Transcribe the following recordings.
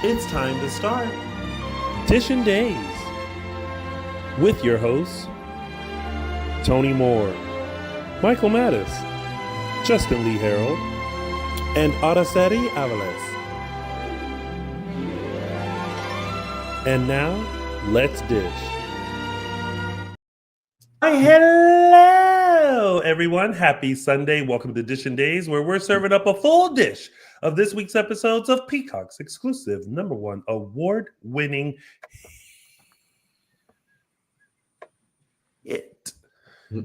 it's time to start Dishin Days with your hosts, Tony Moore, Michael Mattis, Justin Hareld, and Araceli Avalos. And now, let's dish. Hi, hello, everyone. Happy Sunday. Welcome to Dishin Days, where we're serving up a full dish of this week's episodes of Peacock's exclusive #1 award-winning hit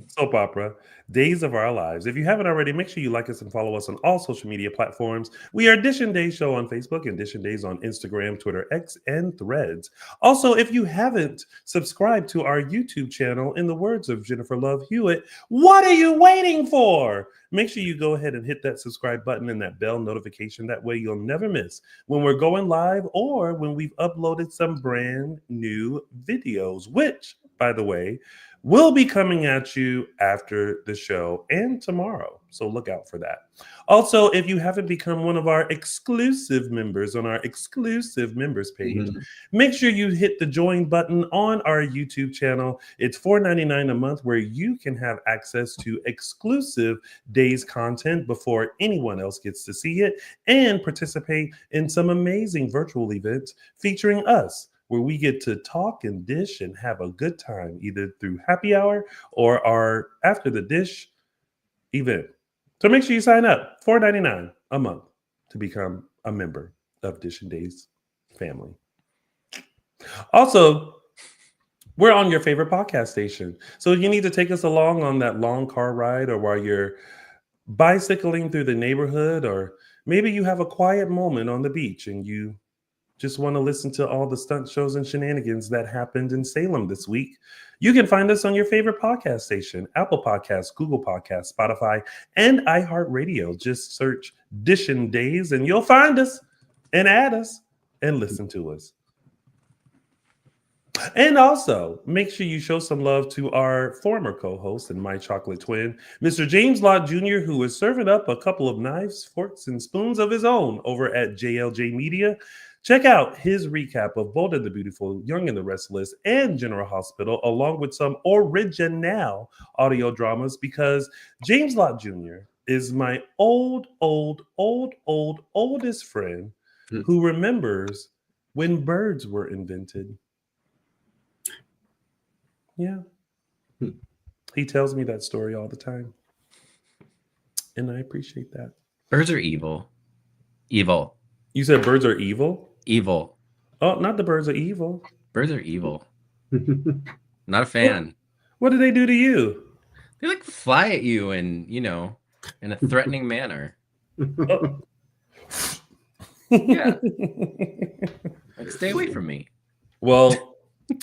soap opera, Days of Our Lives. If you haven't already, make sure you like us and follow us on all social media platforms. We are Dishin Days Show on Facebook and Dishin Days on Instagram, Twitter, X, and Threads. Also, if you haven't subscribed to our YouTube channel, in the words of Jennifer Love Hewitt, what are you waiting for? Make sure you go ahead and hit that subscribe button and that bell notification. That way you'll never miss when we're going live or when we've uploaded some brand new videos, which, by the way, will be coming at you after the show and tomorrow. So look out for that. Also, if you haven't become one of our exclusive members on our exclusive members page, make sure you hit the join button on our YouTube channel. It's $4.99 a month, where you can have access to exclusive Days content before anyone else gets to see it and participate in some amazing virtual events featuring us, where we get to talk and dish and have a good time, either through happy hour or our After the Dish event. So make sure you sign up, $4.99 a month, to become a member of Dishin Days family. Also, we're on your favorite podcast station. So you need to take us along on that long car ride, or while you're bicycling through the neighborhood, or maybe you have a quiet moment on the beach and you just want to listen to all the stunt shows and shenanigans that happened in Salem this week. You can find us on your favorite podcast station, Apple Podcasts, Google Podcasts, Spotify, and iHeartRadio. Just search Dishin Days and you'll find us and add us and listen to us. And also, make sure you show some love to our former co-host and my chocolate twin, Mr. James Lott Jr., who is serving up a couple of knives, forks, and spoons of his own over at JLJ Media. Check out his recap of Bold and the Beautiful, Young and the Restless, and General Hospital, along with some original audio dramas, because James Lott Jr. is my oldest friend who remembers when birds were invented. Yeah. He tells me that story all the time, and I appreciate that. Birds are evil. Evil. You said birds are evil? Evil. Oh, not the birds are evil. Birds are evil. Not a fan. What do they do to you? They like fly at you and, in a threatening manner. Oh. Yeah. Like, stay away from me. Well,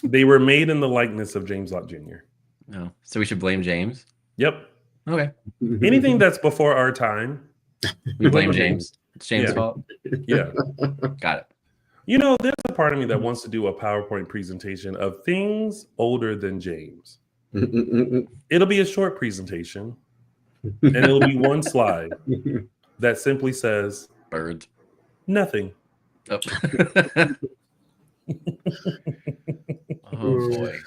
they were made in the likeness of James Lott Jr. No. So we should blame James? Yep. Okay. Anything that's before our time, we blame James. It's James' fault? Yeah. Got it. There's a part of me that wants to do a PowerPoint presentation of things older than James. It'll be a short presentation, and it'll be one slide that simply says, birds. Nothing. Oh, oh boy.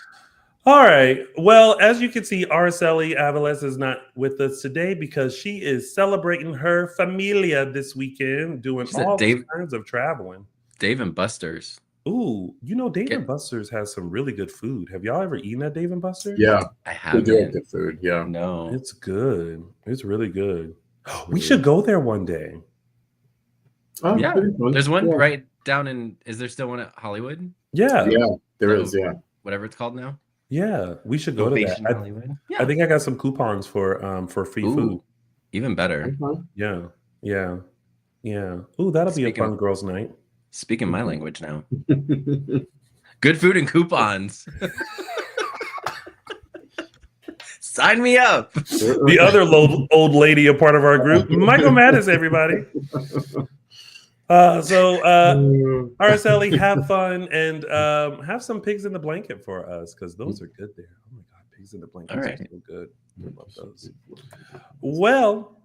All right. Well, as you can see, Araceli Avalos is not with us today because she is celebrating her familia this weekend, doing all kinds of traveling. Dave and Buster's. Ooh, Dave and Buster's has some really good food. Have y'all ever eaten at Dave and Buster's? Yeah, I have. They do have good food. Yeah, no, it's good. It's really good. We should go there one day. Oh, yeah, there's one right down in. Is there still one at Hollywood? Yeah, there is. Yeah, whatever it's called now. Yeah, we should go to that. I think I got some coupons for free food. Even better. Yeah. Ooh, that'll be a fun girls' night. Speaking my language now. Good food and coupons. Sign me up. The other old lady, a part of our group, Michael Mattis, everybody. Araceli, have fun and have some pigs in the blanket for us, because those are good there. Oh my God, pigs in the blanket are so good. I love those. Well,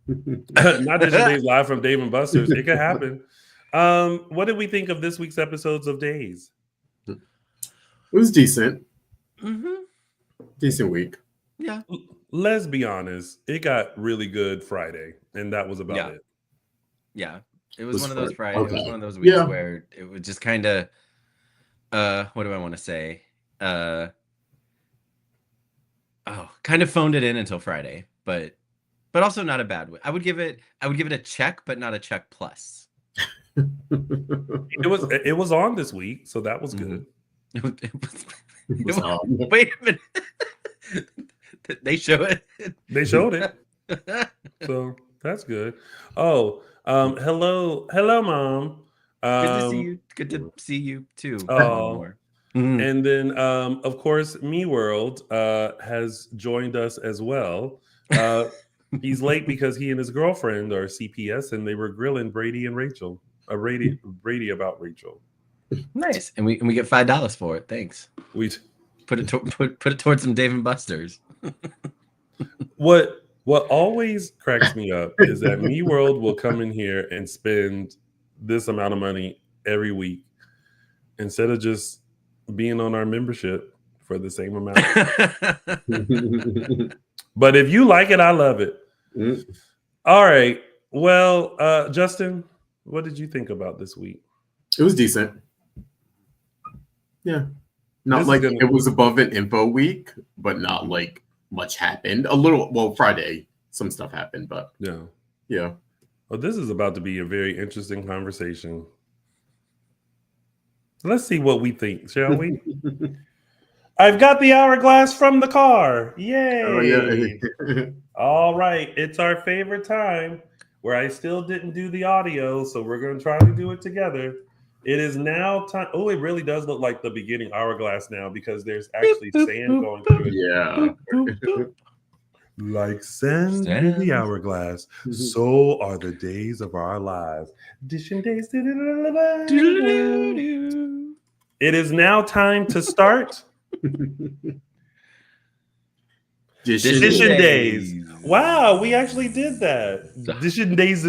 not Dishin Days live from Dave and Buster's. It could happen. What did we think of this week's episodes of Days? It was decent. Mm-hmm. Decent week. Yeah. Let's be honest. It got really good Friday, and that was about it. Yeah. It was one of those Fridays. Okay. It was one of those weeks where it was just kind of, what do I want to say? Kind of phoned it in until Friday, but also not a bad way. I would give it a check, but not a check plus. It was on this week, so that was good. Wait a minute. They show it. They showed it. So that's good. Oh, hello, Mom. Good to see you. Good to see you too. And then, of course, Me World has joined us as well. He's late because he and his girlfriend are CPS, and they were grilling Brady and Rachel. Brady about Rachel. Nice, and we get $5 for it. Thanks. We put it towards some Dave and Buster's. What always cracks me up is that Me World will come in here and spend this amount of money every week instead of just being on our membership for the same amount. But if you like it, I love it. All right. Well, Justin, what did you think about this week? It was decent. Yeah. Not like it was above an info week, but not like much happened. A little, well, Friday, some stuff happened, but yeah. Well, this is about to be a very interesting conversation. Let's see what we think, shall we? I've got the hourglass from the car. Yay! Oh, yeah. All right, it's our favorite time where I still didn't do the audio, so we're going to try to do it together. It is now time. Oh, it really does look like the beginning hourglass now because there's actually sand going through it. Yeah. Like sand through the hourglass, so are the days of our lives. Dishin Days. It is now time to start. Dishin Days. Wow, we actually did that. Dishin Days.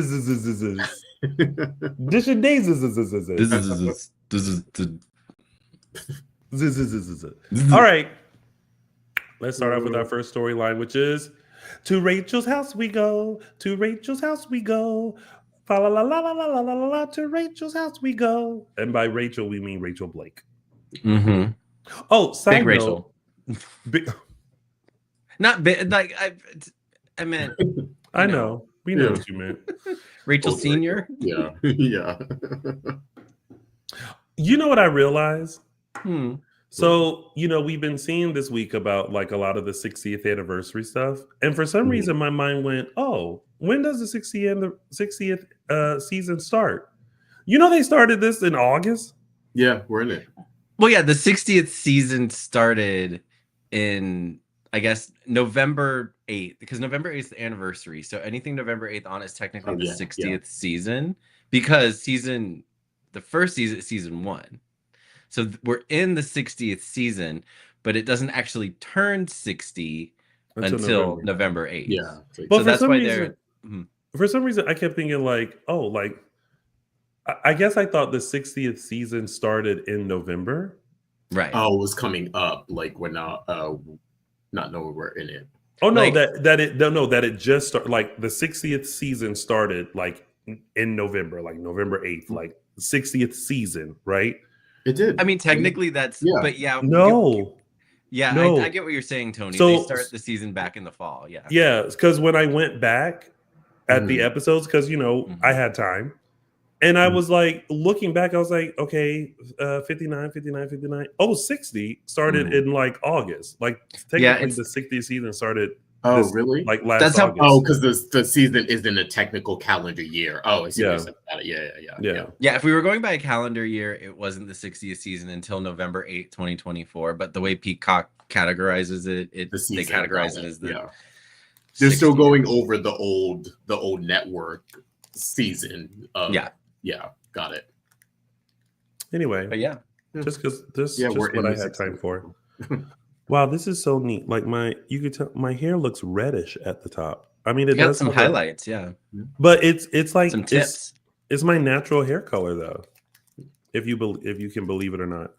Dishin Days. All right. Let's start off with our first storyline, which is to Rachel's house we go. To Rachel's house we go. Fa la la la la la la la la. To Rachel's house we go. And by Rachel, we mean Rachel Blake. Mm-hmm. Oh, side Big note. Rachel. Not big. Like I meant. I know. We know what you meant. Rachel Senior. Yeah. Yeah. You know what I realized? So, we've been seeing this week about like a lot of the 60th anniversary stuff. And for some reason, my mind went, oh, when does the 60th season start? They started this in August. Yeah, we're in it. Well, yeah, the 60th season started in, I guess, November 8th, because November 8th is the anniversary. So anything November 8th on is technically the 60th season, because the first season is season 1. So we're in the 60th season, but it doesn't actually turn 60 until November 8th. Yeah. So that's why they're... For some reason, I kept thinking I guess I thought the 60th season started in November. Right. Oh, it was coming up. Like we're not knowing we're in it. Oh, no, that it just started. Like the 60th season started like in November, like November 8th, like 60th season, right? It did. I mean, technically that's, but yeah. No. I get what you're saying, Tony. So, they start the season back in the fall. Yeah. Yeah. Because when I went back at the episodes, because, I had time. And I was like, looking back, I was like, okay, 59. Oh, 60 started in like August. Like technically the 60th season started. Oh, really? Like last August. Because the season isn't a technical calendar year. Oh, I see what you said about it. Yeah, if we were going by a calendar year, it wasn't the 60th season until November 8th, 2024. But the way Peacock categorizes it, they categorize it as the... They're still going over the old network season. Yeah, got it. Anyway, but just because this is just what I had time for. Wow, this is so neat. Like you could tell my hair looks reddish at the top. I mean, it does some highlights, but it's like some tips. It's my natural hair color, though. If you can believe it or not.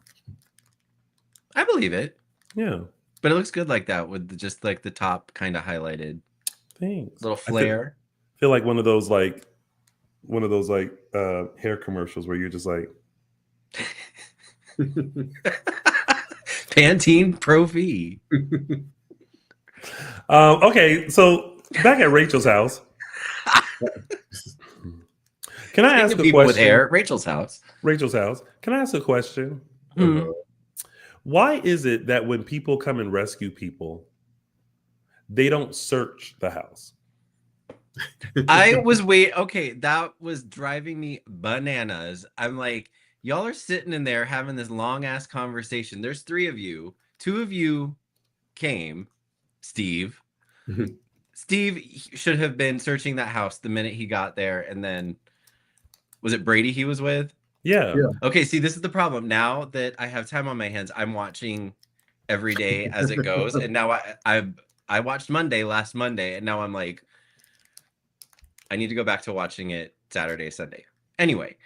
I believe it. Yeah. But it looks good like that with just like the top kind of highlighted. Thanks. Little flare. I feel like one of those hair commercials where you're just like Pantene Pro V. Okay, so back at Rachel's house. Can I ask a people question? With hair, Rachel's house. Rachel's house. Can I ask a question? Mm-hmm. Why is it that when people come and rescue people, they don't search the house? Okay, that was driving me bananas. I'm like, y'all are sitting in there having this long ass conversation. There's 3 of you. 2 of you came, Steve. Steve should have been searching that house the minute he got there. And then was it Brady he was with? Yeah. Okay, see, this is the problem. Now that I have time on my hands, I'm watching every day as it goes. And now I watched last Monday, and now I'm like, I need to go back to watching it Saturday, Sunday. Anyway,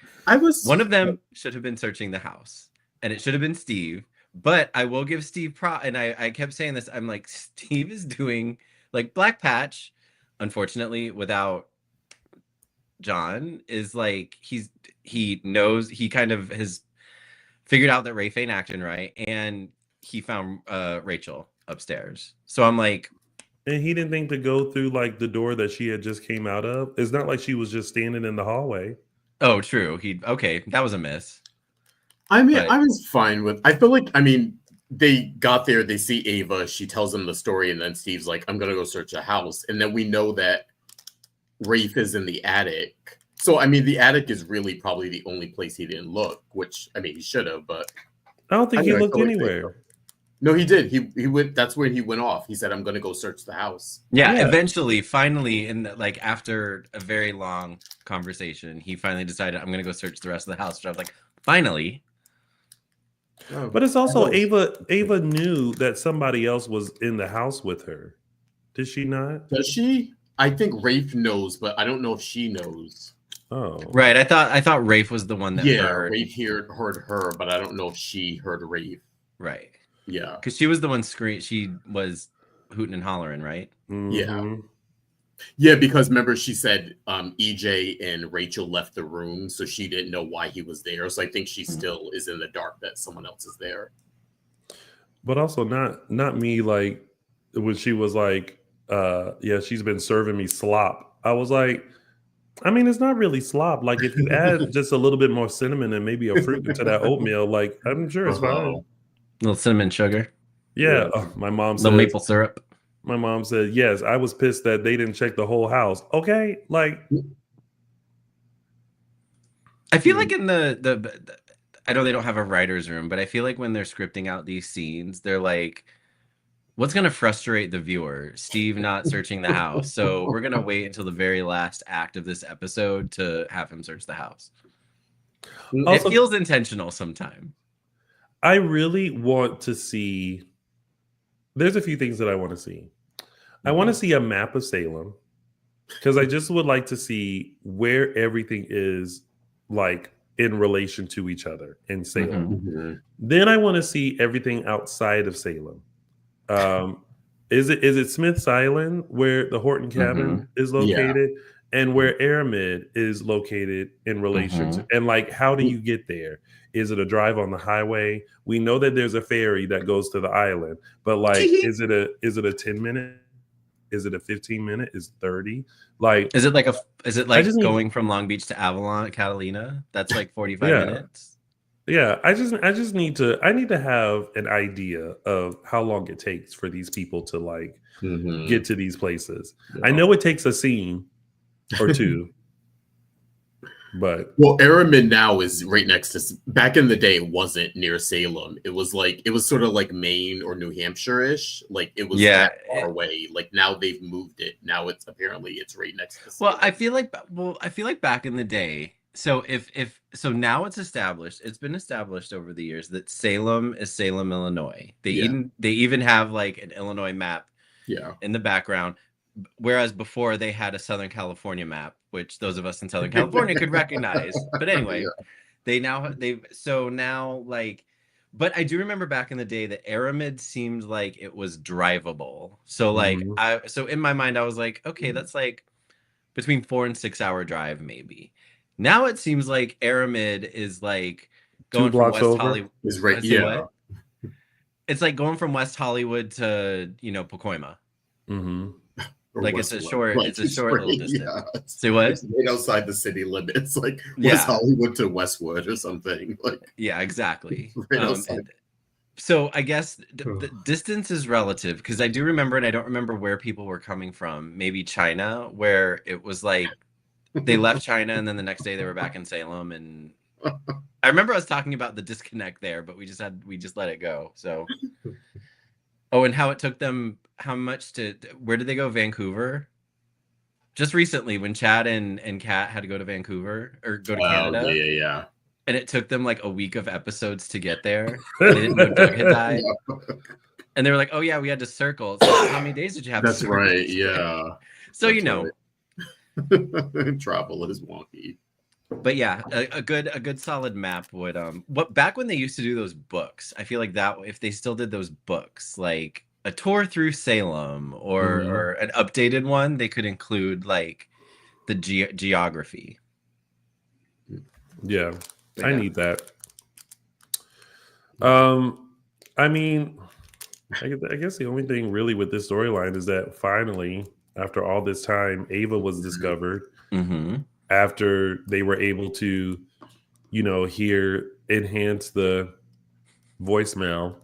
one of them should have been searching the house, and it should have been Steve. But I will give Steve and I kept saying this. I'm like, Steve is doing like Black Patch, unfortunately, without John, is like he knows, he kind of has figured out that Rafe ain't acting right, and he found Rachel upstairs. So I'm like, and he didn't think to go through like the door that she had just came out of. It's not like she was just standing in the hallway. Oh, true. That was a miss. I mean, I was fine with. I feel like, I mean, they got there, they see Ava, she tells them the story, and then Steve's like, "I'm gonna go search a house," and then we know that Rafe is in the attic. So I mean, the attic is really probably the only place he didn't look, which I mean, he should have, but I don't think he looked anywhere. No, he did. He went. That's when he went off. He said, "I'm going to go search the house." Yeah. Eventually, finally, after a very long conversation, he finally decided, "I'm going to go search the rest of the house." So I was like, finally. Oh, but it's also Ava knew that somebody else was in the house with her. Did she not? Does she? I think Rafe knows, but I don't know if she knows. Oh, right. I thought Rafe was the one that heard. Rafe heard her, but I don't know if she heard Rafe. Right. Yeah, because she was the one she was hooting and hollering, right? Mm-hmm. Yeah, because remember she said EJ and Rachel left the room, so she didn't know why he was there. So I think she still is in the dark that someone else is there. But also not me, like when she was like, she's been serving me slop. I was like, I mean, it's not really slop. Like if you add just a little bit more cinnamon and maybe a fruit into that oatmeal, like I'm sure it's fine. A little cinnamon sugar. Yeah. My mom said maple syrup. My mom said, yes, I was pissed that they didn't check the whole house. Okay. Like I feel like in the I know they don't have a writer's room, but I feel like when they're scripting out these scenes, they're like, what's going to frustrate the viewer? Steve not searching the house. So we're going to wait until the very last act of this episode to have him search the house. Also, it feels intentional sometimes. I really want to see. There's a few things that I want to see. I want to see a map of Salem because I just would like to see where everything is like in relation to each other in Salem. Mm-hmm. Then I want to see everything outside of Salem. Is it Smith's Island where the Horton cabin is located and where Aremid is located in relation to, and like how do you get there? Is it a drive on the highway? We know that there's a ferry that goes to the island, but like, is it a 10-minute? Is it a 15-minute? Is 30? Like, is it like going from Long Beach to Avalon, Catalina? That's like 45 minutes. Yeah, I need to have an idea of how long it takes for these people to like get to these places. Yeah. I know it takes a scene or two. But Aremid now is right next to. Back in the day, it wasn't near Salem. It was sort of like Maine or New Hampshire-ish. Like it was that far away. Like now they've moved it. Now it's right next to Salem. Well, I feel like back in the day. So so now it's established. It's been established over the years that Salem is Salem, Illinois. They even have like an Illinois map. Yeah. In the background. whereas before they had a Southern California map, which those of us in Southern California could recognize. But anyway, so now like, but I do remember back in the day that Aremid seemed like it was drivable. So like so in my mind I was like, okay, that's like between 4 and 6 hour drive maybe. Now it seems like Aremid is like going from West Hollywood. Is right, yeah. It's like going from West Hollywood to Pacoima. Like it's a short little distance. Yeah. Say what? It's right outside the city limits, like West Hollywood to Westwood or something. Like yeah, exactly. Right so I guess the distance is relative because I do remember, and I don't remember where people were coming from. Maybe China, where it was like they left China and then the next day they were back in Salem, and I remember us talking about the disconnect there, but we just let it go. So, and how it took them. How much where did they go? Vancouver? Just recently when Chad and Kat had to go to Vancouver or go to Canada. Yeah. And it took them like a week of episodes to get there. They didn't know Doug had died. And they were like, oh yeah, we had to circle. So how many days did you have? That's right. Yeah. So right. Travel is wonky. But yeah, a good solid map would back when they used to do those books, I feel like that if they still did those books, like a tour through Salem or an updated one, they could include like the geography. Yeah, I need that. I mean, I guess the only thing really with this storyline is that finally, after all this time, Ava was discovered. After they were able to, enhance the voicemail.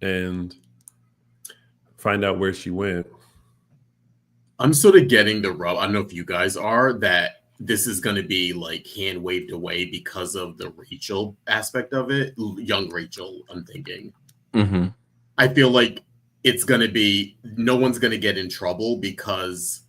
And find out where she went. I'm sort of getting the rub. I don't know if you guys are, that this is going to be like hand waved away because of the Rachel aspect of it. Young Rachel, I'm thinking. I feel like it's going to be, no one's going to get in trouble because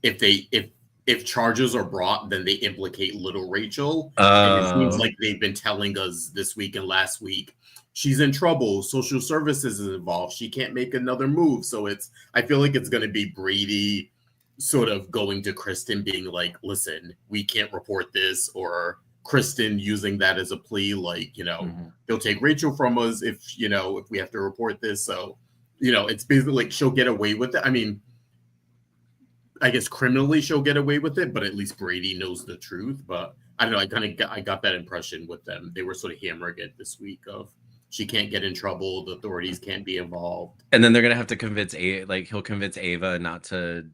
if charges are brought, then they implicate little Rachel. And it seems like they've been telling us this week and last week, she's in trouble. Social services is involved. She can't make another move. So I feel like it's going to be Brady sort of going to Kristen being like, listen, we can't report this, or Kristen using that as a plea. Like, they'll take Rachel from us if we have to report this. So, it's basically like she'll get away with it. I mean, I guess criminally she'll get away with it, but at least Brady knows the truth. But I don't know. I got that impression with them. They were sort of hammering it this week of, she can't get in trouble. The authorities can't be involved. And then they're going to have to convince he'll convince Ava not to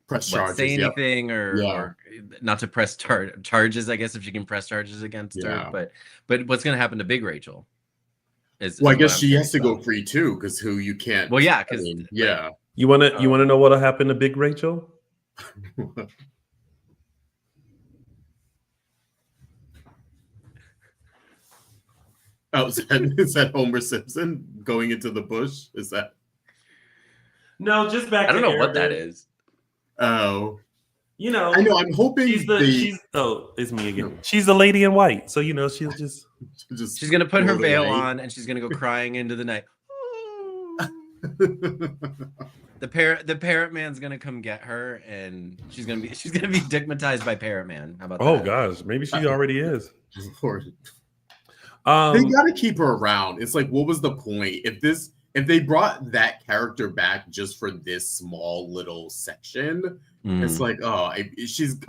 press charges, say anything or not to press charges, I guess, if she can press charges against her. But what's going to happen to Big Rachel? I guess she has to go free too, because who you can't. Well, yeah. You want to know what'll happen to Big Rachel? Oh, is that Homer Simpson going into the bush? Is that? No, just back. I don't know what that is. Oh, I know. I'm hoping it's me again. She's the lady in white, so she'll just she's gonna put her veil on and she's gonna go crying into the night. The parrot man's gonna come get her, and she's gonna be stigmatized by Parrot Man. How about that? Oh gosh, maybe she already is. They gotta keep her around. It's like, what was the point if they brought that character back just for this small little section? It's like,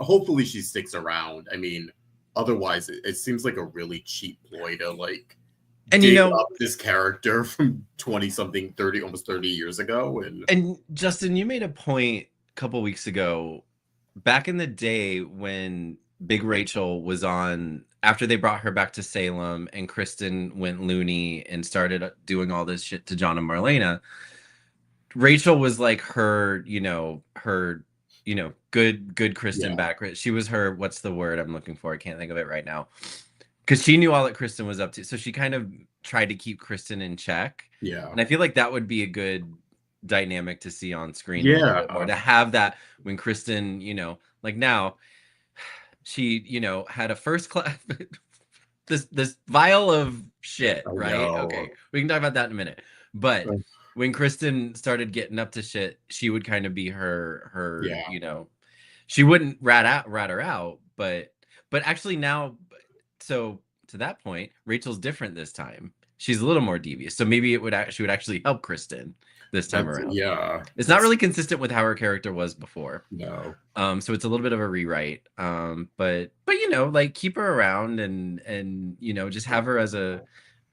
hopefully she sticks around. I mean, otherwise it seems like a really cheap ploy to like dig up this character from 20-something, 30, almost 30 years ago. And Justin, you made a point a couple weeks ago, back in the day when Big Rachel was on, after they brought her back to Salem and Kristen went loony and started doing all this shit to John and Marlena, Rachel was like her good Kristen back. She was her, what's the word I'm looking for? I can't think of it right now. Because she knew all that Kristen was up to. So she kind of tried to keep Kristen in check. Yeah. And I feel like that would be a good dynamic to see on screen. Yeah. Or to have that when Kristen, like now, she, had a first class, this vial of shit, right? Okay. We can talk about that in a minute. But when Kristen started getting up to shit, she would kind of be her you know, she wouldn't rat her out, but actually now, so to that point, Rachel's different this time. She's a little more devious, so maybe she would actually help Kristen this time around. Yeah, it's not really consistent with how her character was before. No. So it's a little bit of a rewrite. But you know, like keep her around and you know, just have her as an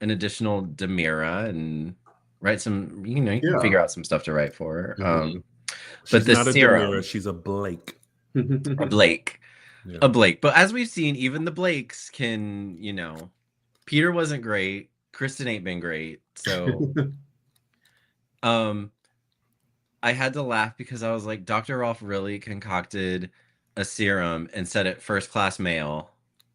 additional Demira and write some, you know, you can figure out some stuff to write for her. But she's not the a serum, Demira, she's a Blake. a Blake. Yeah. A Blake. But as we've seen, even the Blakes can, you know, Peter wasn't great. Kristen ain't been great. So I had to laugh because I was like, Dr. Rolf really concocted a serum and said it first class mail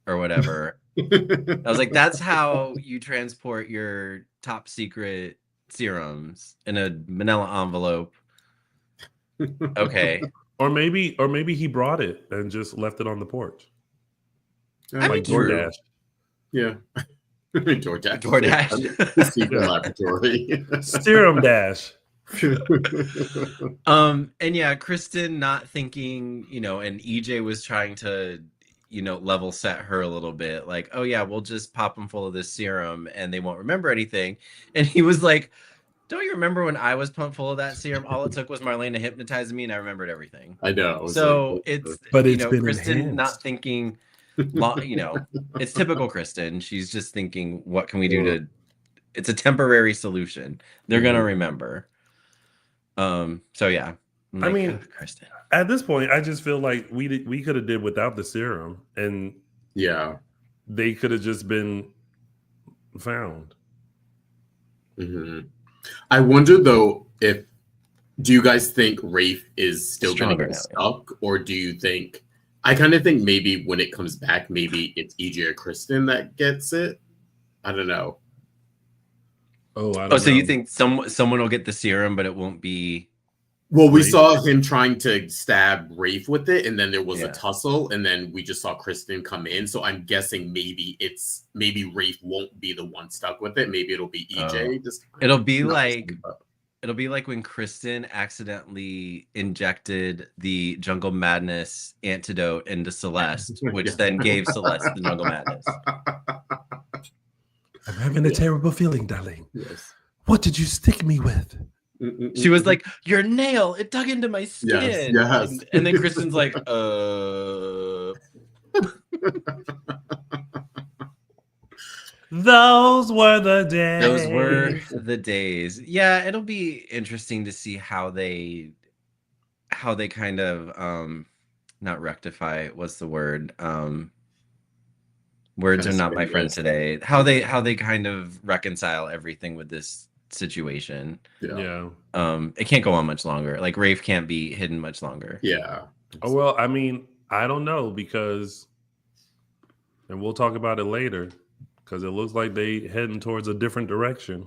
or whatever. I was like, that's how you transport your top secret serums, in a manila envelope. Okay. Or maybe he brought it and just left it on the porch. Like DoorDash. Yeah. DoorDash. DoorDash. Secret laboratory. Serum dash. And yeah, Kristen not thinking, you know, and EJ was trying to, you know, level set her a little bit, like, oh yeah, we'll just pop them full of this serum and they won't remember anything. And he was like, don't you remember when I was pumped full of that serum? All it took was Marlene to hypnotize me and I remembered everything. I know. So it's, but you it's know, been Kristen enhanced. not thinking, you know, it's typical Kristen. She's just thinking, what can we do to, it's a temporary solution. They're going to remember. So yeah. I mean, Kristen. At this point, I just feel like we could have did without the serum, and they could have just been found. I wonder though, do you guys think Rafe is still going to get stuck, or do you think? I kind of think maybe when it comes back, maybe it's EJ or Kristen that gets it. I don't know. I don't know. So you think someone will get the serum, but it won't be? Well, we saw him trying to stab Rafe with it, and then there was a tussle, and then we just saw Kristen come in. So I'm guessing maybe Rafe won't be the one stuck with it. Maybe it'll be EJ. It'll be like when Kristen accidentally injected the Jungle Madness antidote into Celeste, which then gave Celeste the Jungle Madness. I'm having a terrible feeling, darling. Yes. What did you stick me with? She was like, your nail, it dug into my skin. Yes. And then Kristen's like, Those were the days. Those were the days. Yeah, it'll be interesting to see how they kind of not rectify, what's the word? Words are not my friend today. How they kind of reconcile everything with this situation. Yeah. It can't go on much longer. Like Rafe can't be hidden much longer. Yeah. Oh, well, I mean, I don't know, because, and we'll talk about it later, because it looks like they heading towards a different direction.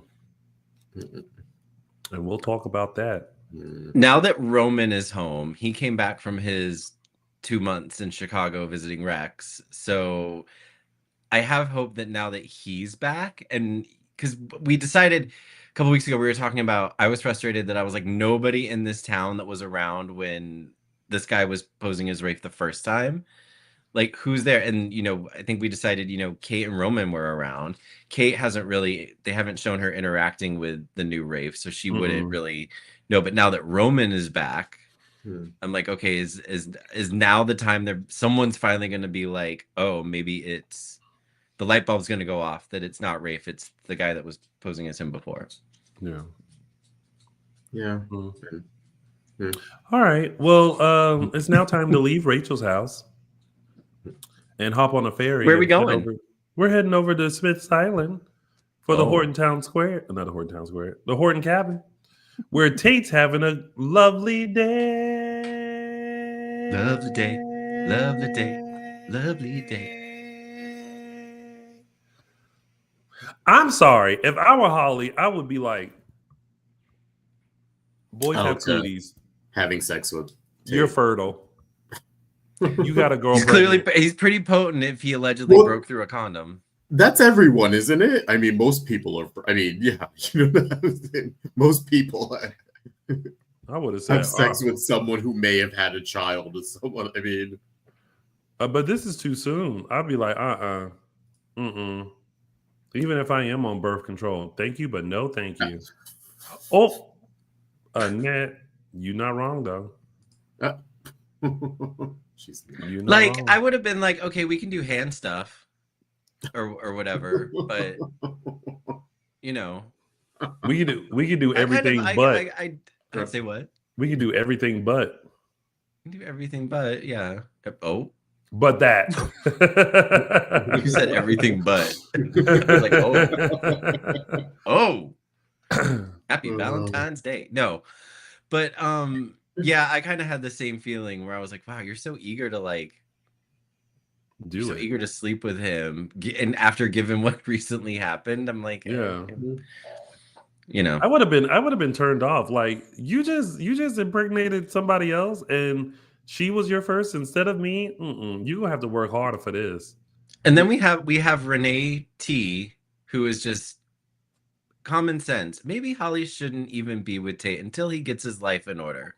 And we'll talk about that. Now that Roman is home, he came back from his 2 months in Chicago visiting Rex. So I have hope that now that he's back, and because we decided a couple weeks ago, we were talking about, I was frustrated that I was like, nobody in this town that was around when this guy was posing as Rafe the first time. Like, who's there? And, you know, I think we decided, you know, Kate and Roman were around. Kate they haven't shown her interacting with the new Rafe, so she wouldn't really know. But now that Roman is back, I'm like, okay, is now the time someone's finally going to be like, oh, maybe it's, the light bulb's going to go off that it's not Rafe, it's the guy that was posing as him before. Yeah. Yeah. All right. Well, it's now time to leave Rachel's house and hop on a ferry. Where are we going? We're heading over to Smith's Island for the Horton Town Square. Not the Horton Town Square. The Horton Cabin, where Tate's having a lovely day. Lovely day. Lovely day. Lovely day. I'm sorry. If I were Holly, I would be like, boys have cooties. Having sex with Tate. You're fertile. You got a girlfriend. He's pretty potent if he allegedly broke through a condom. That's everyone, isn't it? I mean, most people are. I mean, yeah, most people I would have said have sex with someone who may have had a child with someone. I mean, but this is too soon. I'd be like, mm-mm. Even if I am on birth control, thank you, but no, thank you. Oh, Annette, you're not wrong though. You're not like wrong. I would have been like, okay, we can do hand stuff, or whatever, but you know, we can do everything, but I'd say what? We can do everything, but we can do everything, but yeah. Oh. But that you said everything but like oh happy Valentine's Day. No, but yeah, I kind of had the same feeling where I was like, wow, you're so eager to like so eager to sleep with him, and after given what recently happened, I'm like, yeah. You know, I would have been turned off. Like you just impregnated somebody else and she was your first instead of me. You gonna have to work harder for this. And then we have Renee T, who is just common sense. Maybe Holly shouldn't even be with Tate until he gets his life in order.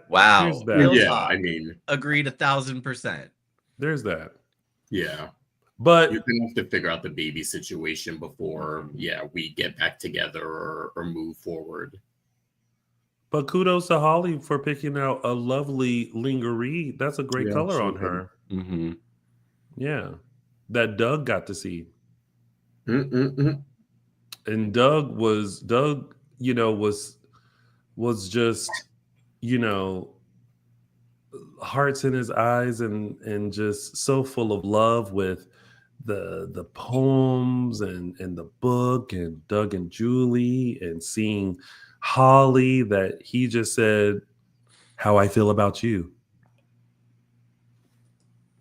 Wow. Yeah, I mean, agreed 1,000%. There's that. Yeah, but you're gonna have to figure out the baby situation before, we get back together or move forward. But kudos to Holly for picking out a lovely lingerie. That's a great color on her. Mm-hmm. Yeah, that Doug got to see. Mm-mm-mm. And Doug, you know, was just, you know, hearts in his eyes and just so full of love with the poems and the book and Doug and Julie and seeing Holly that he just said, how I feel about you.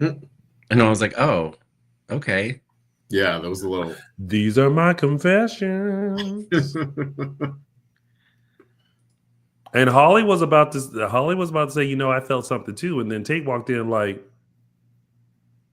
And I was like, oh, okay. Yeah, that was a little. These are my confessions. And Holly was about to say, you know, I felt something too. And then Tate walked in like,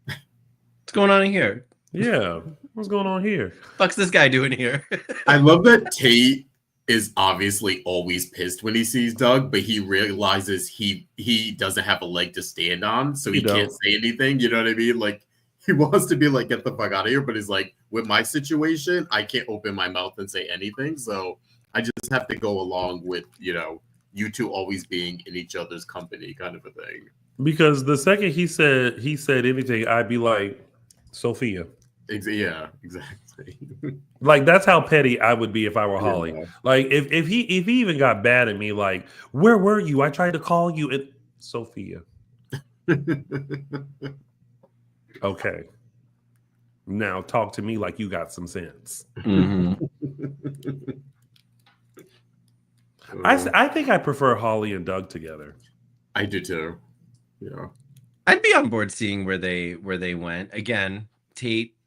what's going on in here? Yeah, what's going on here? Fuck's this guy doing here? I love that Tate is obviously always pissed when he sees Doug, but he realizes he doesn't have a leg to stand on, so he can't say anything. You know what I mean? Like, he wants to be like, get the fuck out of here, but he's like, with my situation, I can't open my mouth and say anything, so I just have to go along with, you know, you two always being in each other's company kind of a thing. Because the second he said anything, I'd be like, Sophia. Yeah, exactly. Like, that's how petty I would be if I were Holly. Yeah. Like, if he even got bad at me, like, where were you? I tried to call you. And Sophia. Okay. Now talk to me like you got some sense. Mm-hmm. I think I prefer Holly and Doug together. I do too. Yeah. I'd be on board seeing where they went. Again, Tate,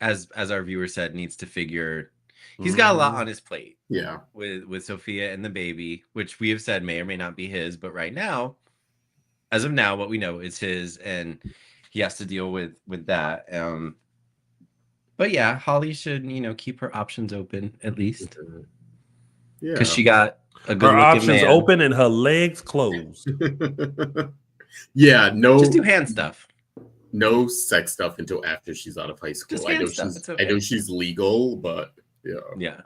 as our viewer said, needs to figure he's got a lot on his plate. Yeah. With Sophia and the baby, which we have said may or may not be his, but right now, as of now, what we know is his, and he has to deal with that. But yeah, Holly should, you know, keep her options open at least. Yeah. Because she got a good her options open and her legs closed. Yeah, no. Just do hand stuff. No sex stuff until after she's out of high school. Just hand stuff. It's okay. I know she's legal, but yeah. Yeah.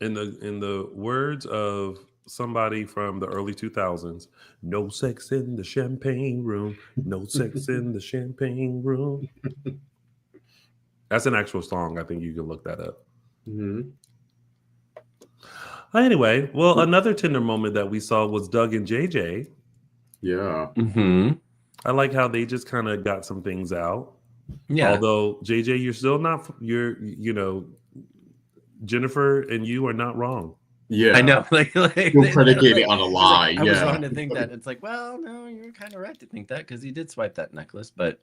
In the words of somebody from the early 2000s, no sex in the champagne room. No sex in the champagne room. That's an actual song. I think you can look that up. Mm-hmm. Anyway, well, another tender moment that we saw was Doug and JJ. Yeah. Mm-hmm. I like how they just kind of got some things out. Yeah. Although JJ, you're still not. You know, Jennifer and you are not wrong. Yeah. I know. Like you're predicated on a lie. I was wrong to think that. It's like, well, no, you're kind of right to think that because he did swipe that necklace, but.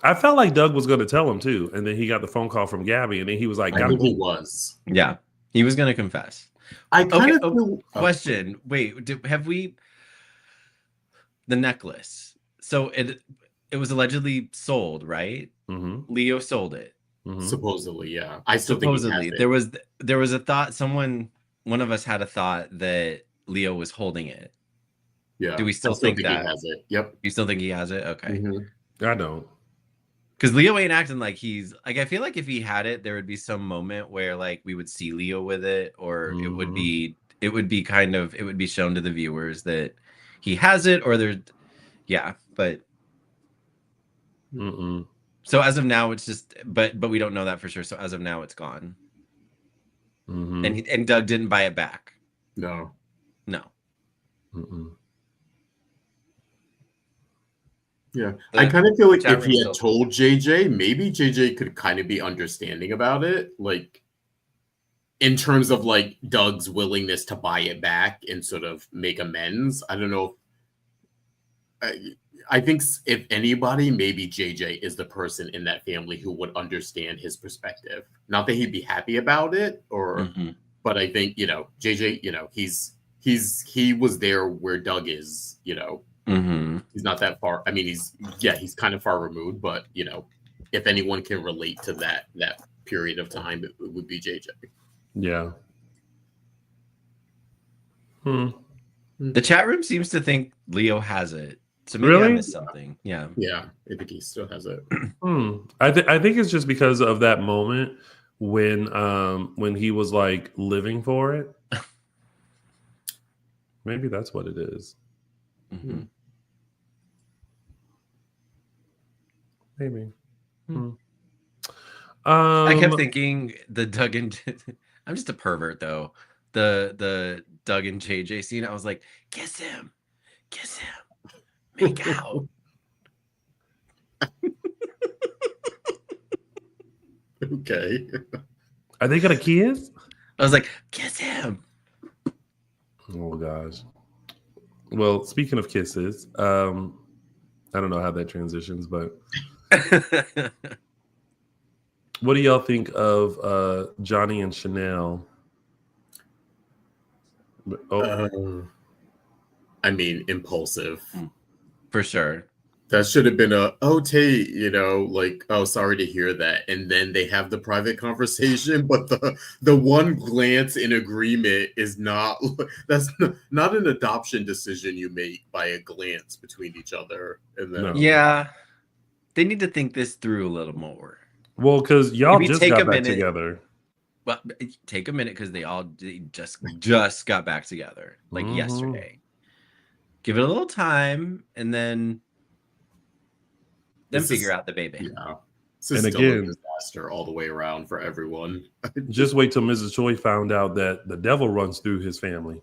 I felt like Doug was going to tell him too, and then he got the phone call from Gabby, and then he was like, I think he was. Yeah, he was going to confess. I kind of feel... Question. Wait, have we the necklace? So it was allegedly sold, right? Leo sold it. Supposedly, yeah. I still think he has it. There was a thought. One of us had a thought that Leo was holding it. Yeah. Do we still think that he has it? Yep. You still think he has it? Okay. I don't. Because Leo ain't acting like he's like. I feel like if he had it, there would be some moment where like we would see Leo with it, or it would be shown to the viewers that he has it, or there's but. So as of now, it's just, but we don't know that for sure. So as of now, it's gone. And Doug didn't buy it back. No. Yeah, I kind of feel like if he had told JJ, maybe JJ could kind of be understanding about it, like in terms of like Doug's willingness to buy it back and sort of make amends. I don't know. I think if anybody, maybe JJ is the person in that family who would understand his perspective. Not that he'd be happy about it, but I think JJ, he was there where Doug is. He's not that far. I mean, he's kind of far removed, but if anyone can relate to that period of time, it would be JJ. Yeah. The chat room seems to think Leo has it. So maybe I missed something. Yeah. Yeah, I think he still has it. I think it's just because of that moment when he was like living for it. Maybe that's what it is. Maybe. I kept thinking the Doug and I'm just a pervert though. The Doug and JJ scene. I was like, kiss him, make out. Okay. Are they gonna kiss? I was like, kiss him. Oh gosh. Well, speaking of kisses, I don't know how that transitions, but what do y'all think of Johnny and Chanel? I mean, impulsive. For sure. That should have been Tate, like, oh, sorry to hear that. And then they have the private conversation, but the one glance in agreement is that's not an adoption decision you make by a glance between each other. And then yeah, they need to think this through a little more. Well, because y'all just got back together. Well, take a minute because they just got back together like yesterday. Give it a little time and then figure out the baby. Yeah. And again, a disaster all the way around for everyone. Just wait till Mrs. Choi found out that the devil runs through his family.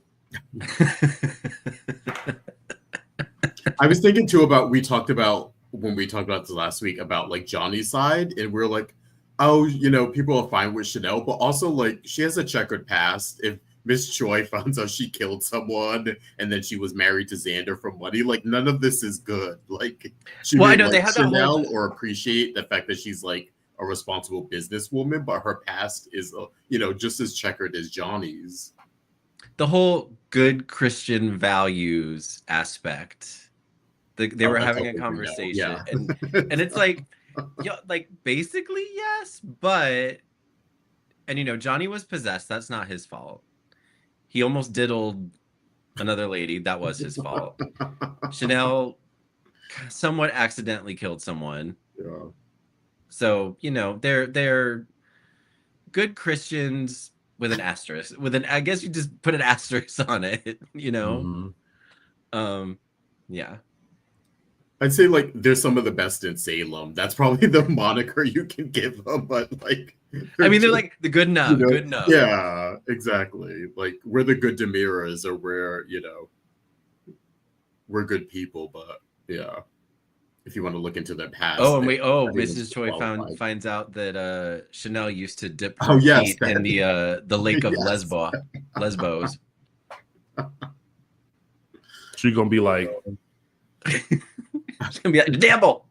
I was thinking too about when we talked about this last week about like Johnny's side, and we're like, oh, people are fine with Chanel, but also like she has a checkered past. If Miss Choi finds out she killed someone and then she was married to Xander for money, like none of this is good. Like, I know they have Chanel or appreciate the fact that she's like a responsible businesswoman, but her past is, just as checkered as Johnny's. The whole good Christian values aspect. They were having a conversation, and it's like, like basically yes, but Johnny was possessed. That's not his fault. He almost diddled another lady. That was his fault. Chanel somewhat accidentally killed someone. Yeah. So, they're good Christians with an asterisk. I guess you just put an asterisk on it, Yeah. I'd say like there's some of the best in Salem. That's probably the moniker you can give them, but like they're like the good enough, good enough. Yeah, exactly. Like we're the good Demiras, or we're good people, but yeah. If you want to look into their past. Mrs. Choi finds out that Chanel used to dip her feet in the lake of Lesbos. She's gonna be like She's gonna be like the devil.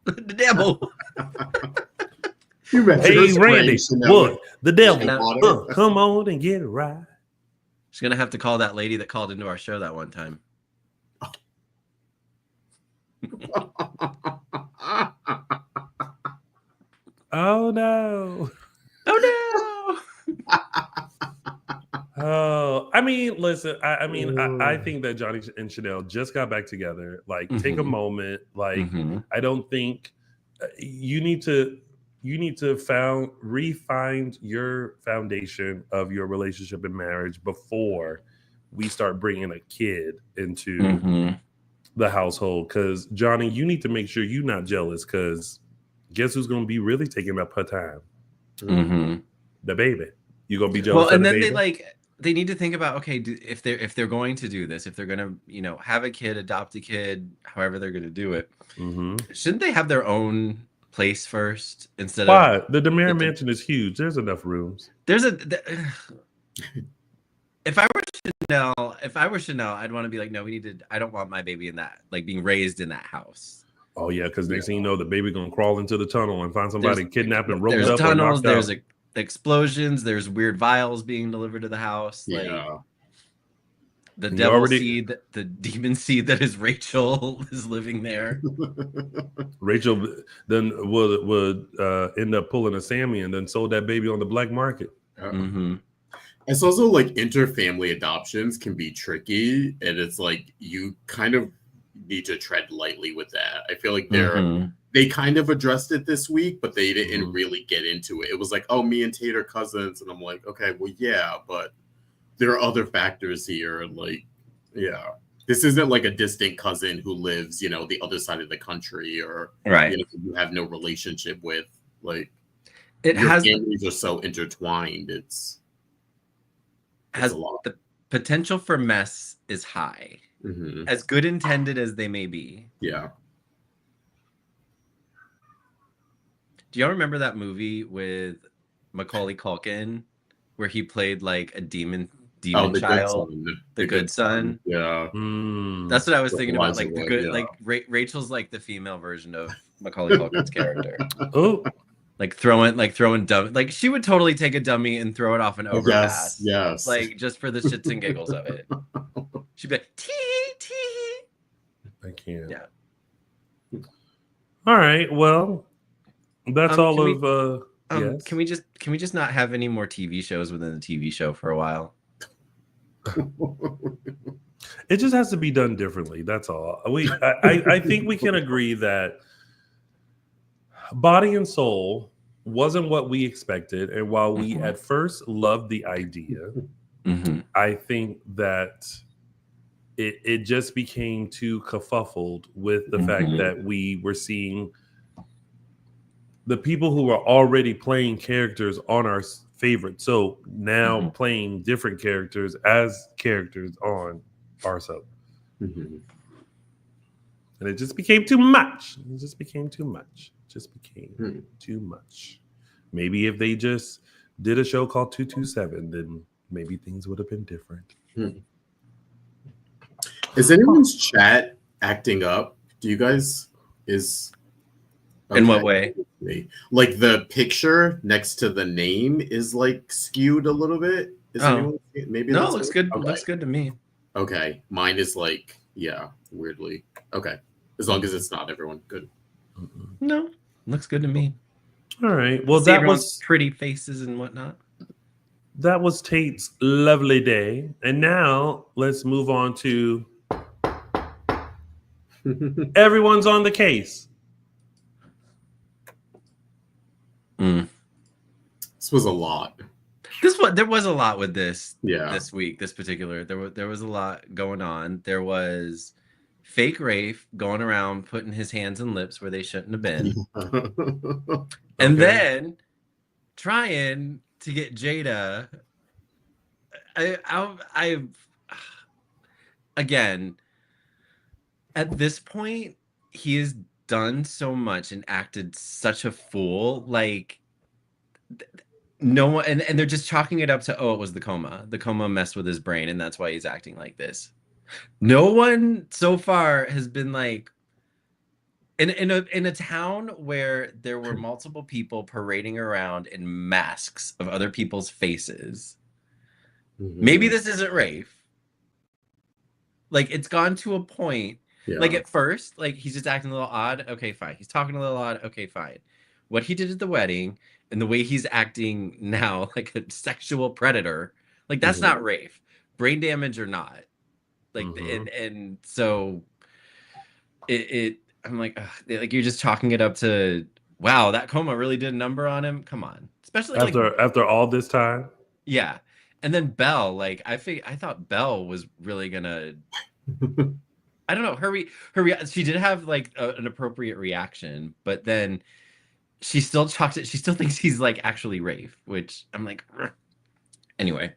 Hey Randy, what? The devil. Come on and get it right. She's gonna have to call that lady that called into our show that one time. Oh no. Oh no. Oh, I mean, listen. I think that Johnny and Chanel just got back together. Like, take a moment. Like, I don't think you need to refine your foundation of your relationship and marriage before we start bringing a kid into the household. Because Johnny, you need to make sure you're not jealous. Because guess who's going to be really taking up her time? The baby. You gonna be jealous? Well, and then baby? they need to think about, okay, if they're going to do this, if they're gonna have a kid, adopt a kid, however they're gonna do it, shouldn't they have their own place first instead Why? of the DeMere Mansion is huge. There's enough rooms. If I were Chanel, I'd want to be like, no, I don't want my baby in that, like being raised in that house. Oh yeah, because next thing you know, the baby gonna crawl into the tunnel and find somebody kidnapped and roped up. There's tunnels. There's out. Explosions. There's weird vials being delivered to the house. Yeah. Like the devil seed, the demon seed that is Rachel is living there. Rachel then would end up pulling a Sammy and then sold that baby on the black market. It's also like interfamily adoptions can be tricky, and it's like you kind of need to tread lightly with that. I feel like they kind of addressed it this week, but they didn't really get into it. It was like, oh, me and Tate are cousins, and I'm like, okay, well, yeah, but there are other factors here. Like, yeah, this isn't like a distant cousin who lives, the other side of the country, or you have no relationship with. Like, families are so intertwined. It's a lot. The potential for mess is high. As good intended as they may be. Yeah. Do y'all remember that movie with Macaulay Culkin where he played like a demon child, the good son? Yeah. That's what I was thinking about. Like the good, like Rachel's like the female version of Macaulay Culkin's character. Oh. Like throwing dumb, like she would totally take a dummy and throw it off an overpass. Yes. Like just for the shits and giggles of it. She'd be like, tee. I can't. Yeah. All right. Well, that's all of. Yes. Can we just not have any more TV shows within the TV show for a while? It just has to be done differently. That's all. I think we can agree that Body and Soul wasn't what we expected, and while we at first loved the idea, I think that it just became too kerfuffled with the fact that we were seeing the people who were already playing characters on our favorite soap now playing different characters as characters on our soap. And it just became too much. Too much. Maybe if they just did a show called 227, then maybe things would have been different. Is anyone's chat acting up? Do you guys in what way? Like the picture next to the name is like skewed a little bit. Maybe no, it looks good. Okay. Looks good to me. Okay, mine is like weirdly. Okay, as long as it's not everyone. Good. No, looks good to me. All right. Well, that was pretty faces and whatnot. That was Tate's lovely day, and now let's move on to everyone's on the case. This was a lot. There was a lot with this. Yeah. This week, this particular, there was a lot going on. There was fake Rafe going around putting his hands and lips where they shouldn't have been, and then trying to get Jada. I again, at this point, he has done so much and acted such a fool. Like no one, and they're just chalking it up to, oh, it was the coma. The coma messed with his brain, and that's why he's acting like this. No one so far has been like, in a town where there were multiple people parading around in masks of other people's faces. Maybe this isn't Rafe. Like, it's gone to a point. Like at first, like he's just acting a little odd. Okay, fine. He's talking a little odd. Okay, fine. what he did at the wedding and the way he's acting now, like a sexual predator, like that's not Rafe, brain damage or not. Like, and so I'm like, ugh, like you're just chalking it up to, wow, that coma really did a number on him. Come on, especially after all this time. Yeah, and then Belle, like I thought Belle was really gonna. I don't know, she did have like an appropriate reaction, but then she still chalked it. She still thinks he's like actually Rafe, which I'm like, ugh. Anyway.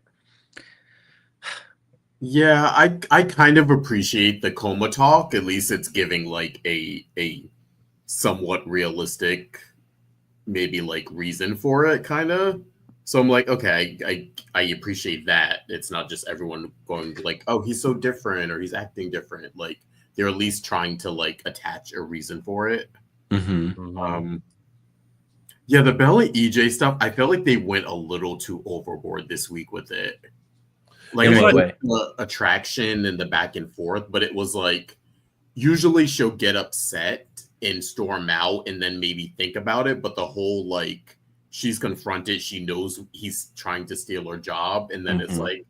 Yeah, I kind of appreciate the coma talk. At least it's giving like a somewhat realistic, maybe like reason for it, kind of. So I'm like, okay, I appreciate that. It's not just everyone going like, oh, he's so different or he's acting different. Like they're at least trying to like attach a reason for it. Yeah, the Belle and EJ stuff, I felt like they went a little too overboard this week with it. Like the attraction and the back and forth, but it was like usually she'll get upset and storm out and then maybe think about it, but the whole like she's confronted, she knows he's trying to steal her job, and then it's like,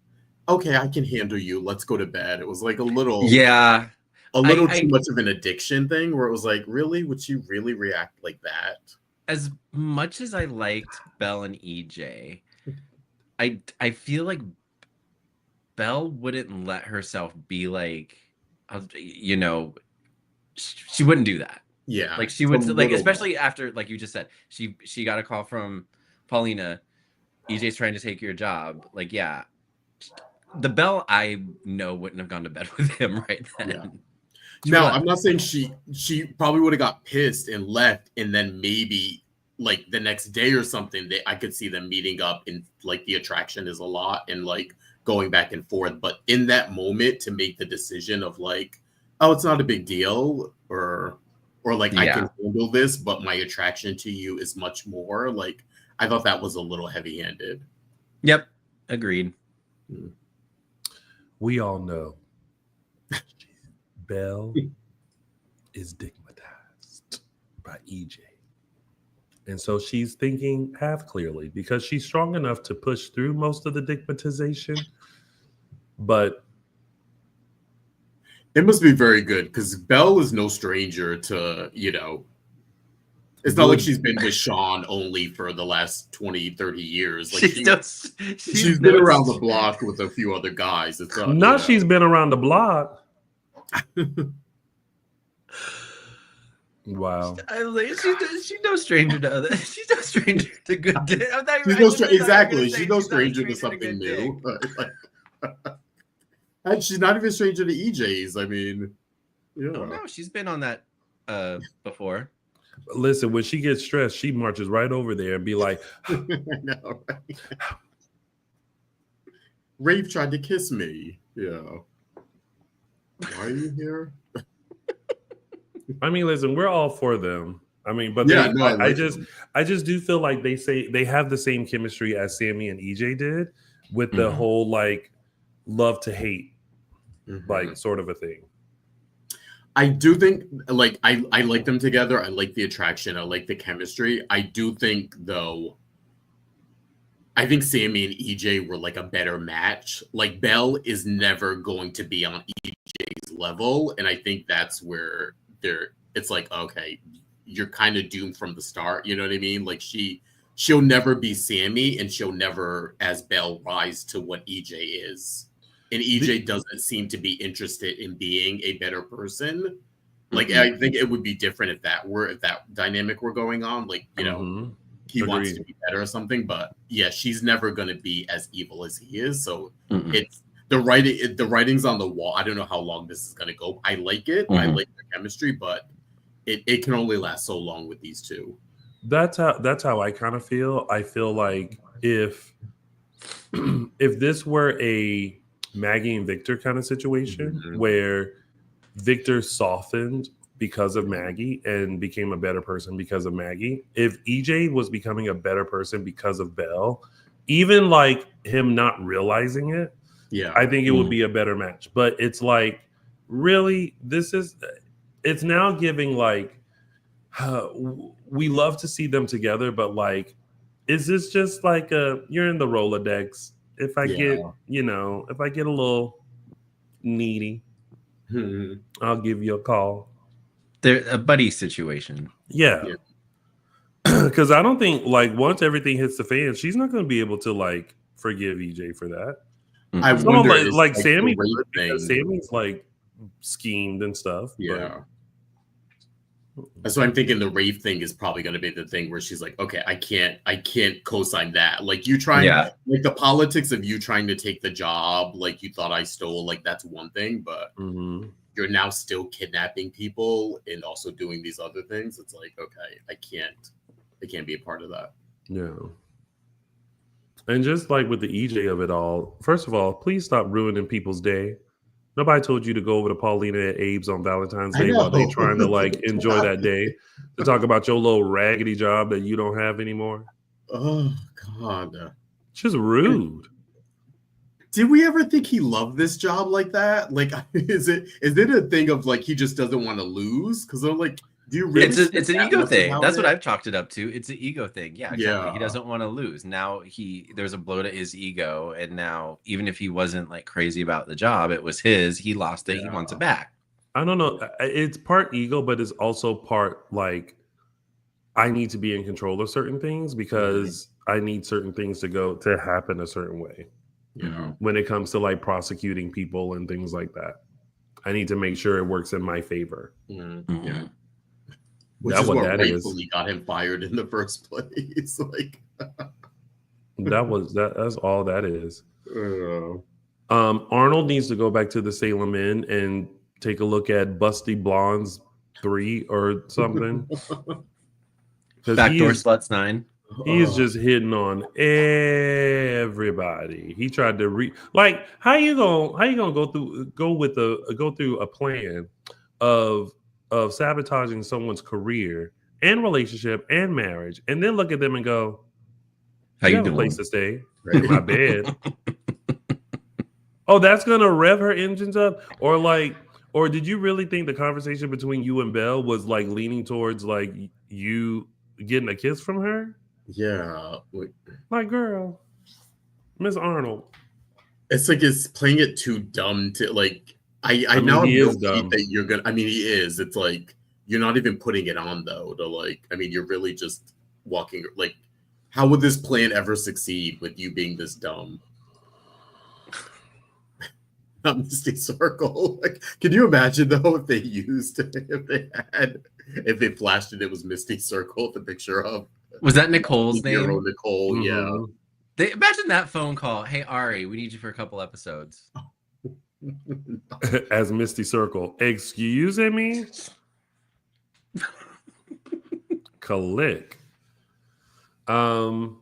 okay, I can handle you, let's go to bed. It was like a little too much of an addiction thing where it was like, really, would she really react like that? As much as I liked Belle and EJ, I feel like Belle wouldn't let herself be like, you know, she wouldn't do that. Yeah, like she would like, especially after, like you just said, she got a call from Paulina, EJ's trying to take your job. Like, yeah, the Belle I know wouldn't have gone to bed with him right then. Yeah. Now, I'm not saying she probably would have got pissed and left, and then maybe like the next day or something, I could see them meeting up, and like the attraction is a lot and like going back and forth. But in that moment, to make the decision of like, oh, it's not a big deal, or like I can handle this, but my attraction to you is much more. Like I thought that was a little heavy-handed. Yep, agreed. We all know Belle is stigmatized by EJ. And so she's thinking half clearly because she's strong enough to push through most of the stigmatization. But it must be very good because Belle is no stranger to, you know, it's not like she's been with Sean only for the last 20, 30 years. Like she's been around the block with a few ot's she's been around the block. Wow. She's no stranger to other. She's no stranger to good dick. She's no stranger to something new. And she's not even a stranger to EJ's. I mean, yeah. Oh no, she's been on that before. Listen, when she gets stressed, she marches right over there and be like, I know, right? Rafe tried to kiss me. Yeah. Why are you here? I mean, listen, we're all for them. I mean, but yeah, I just do feel like they have the same chemistry as Sammy and EJ did with the whole like love to hate, like sort of a thing. I do think like I like them together. I like the attraction. I like the chemistry. I do think though, I think Sammy and EJ were like a better match. Like Belle is never going to be on EJ's level, and I think that's where it's like, okay, you're kind of doomed from the start. You know what I mean? Like she'll never be Sammy, and she'll never, as Belle, rise to what EJ is. And EJ doesn't seem to be interested in being a better person. Like I think it would be different if that dynamic were going on. Like, you know, he wants to be better or something. But yeah, she's never going to be as evil as he is. So it's the writing's on the wall. I don't know how long this is going to go. I like it. I like the chemistry, but it can only last so long with these two. That's how I kind of feel. I feel like if this were a Maggie and Victor kind of situation where Victor softened because of Maggie and became a better person because of Maggie, if EJ was becoming a better person because of Belle, even like him not realizing it, I think it would be a better match. But it's like, really, it's now giving like we love to see them together, but like, is this just like you're in the Rolodex? If I get, if I get a little needy, I'll give you a call. They're a buddy situation. Yeah. Because I don't think like once everything hits the fan, she's not going to be able to like forgive EJ for that. I wonder, like Sammy, because Sammy's like schemed and stuff. Yeah. That's why I'm thinking the Rafe thing is probably going to be the thing where she's like, okay, I can't co-sign that. Like you trying, like the politics of you trying to take the job, like you thought I stole, like that's one thing, but you're now still kidnapping people and also doing these other things. It's like, okay, I can't be a part of that. Yeah. And just like with the EJ of it all, first of all, please stop ruining people's day. Nobody told you to go over to Paulina and Abe's on Valentine's Day while they trying to like enjoy that day to talk about your little raggedy job that you don't have anymore. Oh God. It's just rude. Did we ever think he loved this job like that? Like, is it a thing of like he just doesn't want to lose? Because I'm like, do you really? It's an ego thing. That's what I've chalked it up to. It's an ego thing. Yeah, exactly. He doesn't want to lose. Now there's a blow to his ego, and now even if he wasn't like crazy about the job, it was his. He lost it. He wants it back. I don't know. It's part ego, but it's also part like I need to be in control of certain things because I need certain things to happen a certain way. When it comes to like prosecuting people and things like that, I need to make sure it works in my favor. Yeah. Which is what rightfully got him fired in the first place. Like that's all that is. Arnold needs to go back to the Salem Inn and take a look at Busty Blondes 3 or something. Backdoor Sluts 9. He is just hitting on everybody. He tried to how you gonna go through a plan of sabotaging someone's career and relationship and marriage, and then look at them and go, "How you have doing? A place to stay in my bed." Oh, that's gonna rev her engines up, or did you really think the conversation between you and Belle was like leaning towards like you getting a kiss from her? Yeah, like girl, Miss Arnold. It's like it's playing it too dumb to like. I know he is dumb. That you're gonna. I mean, he is. It's like you're not even putting it on though. To like, I mean, you're really just walking. Like, how would this plan ever succeed with you being this dumb? Not Misty Circle. Like, can you imagine though if they flashed it was Misty Circle, the picture of. Was that Nicole's name? Nicole, yeah. Imagine that phone call. Hey, Ari, we need you for a couple episodes. As Misty Circle. Excuse me? Click. Well,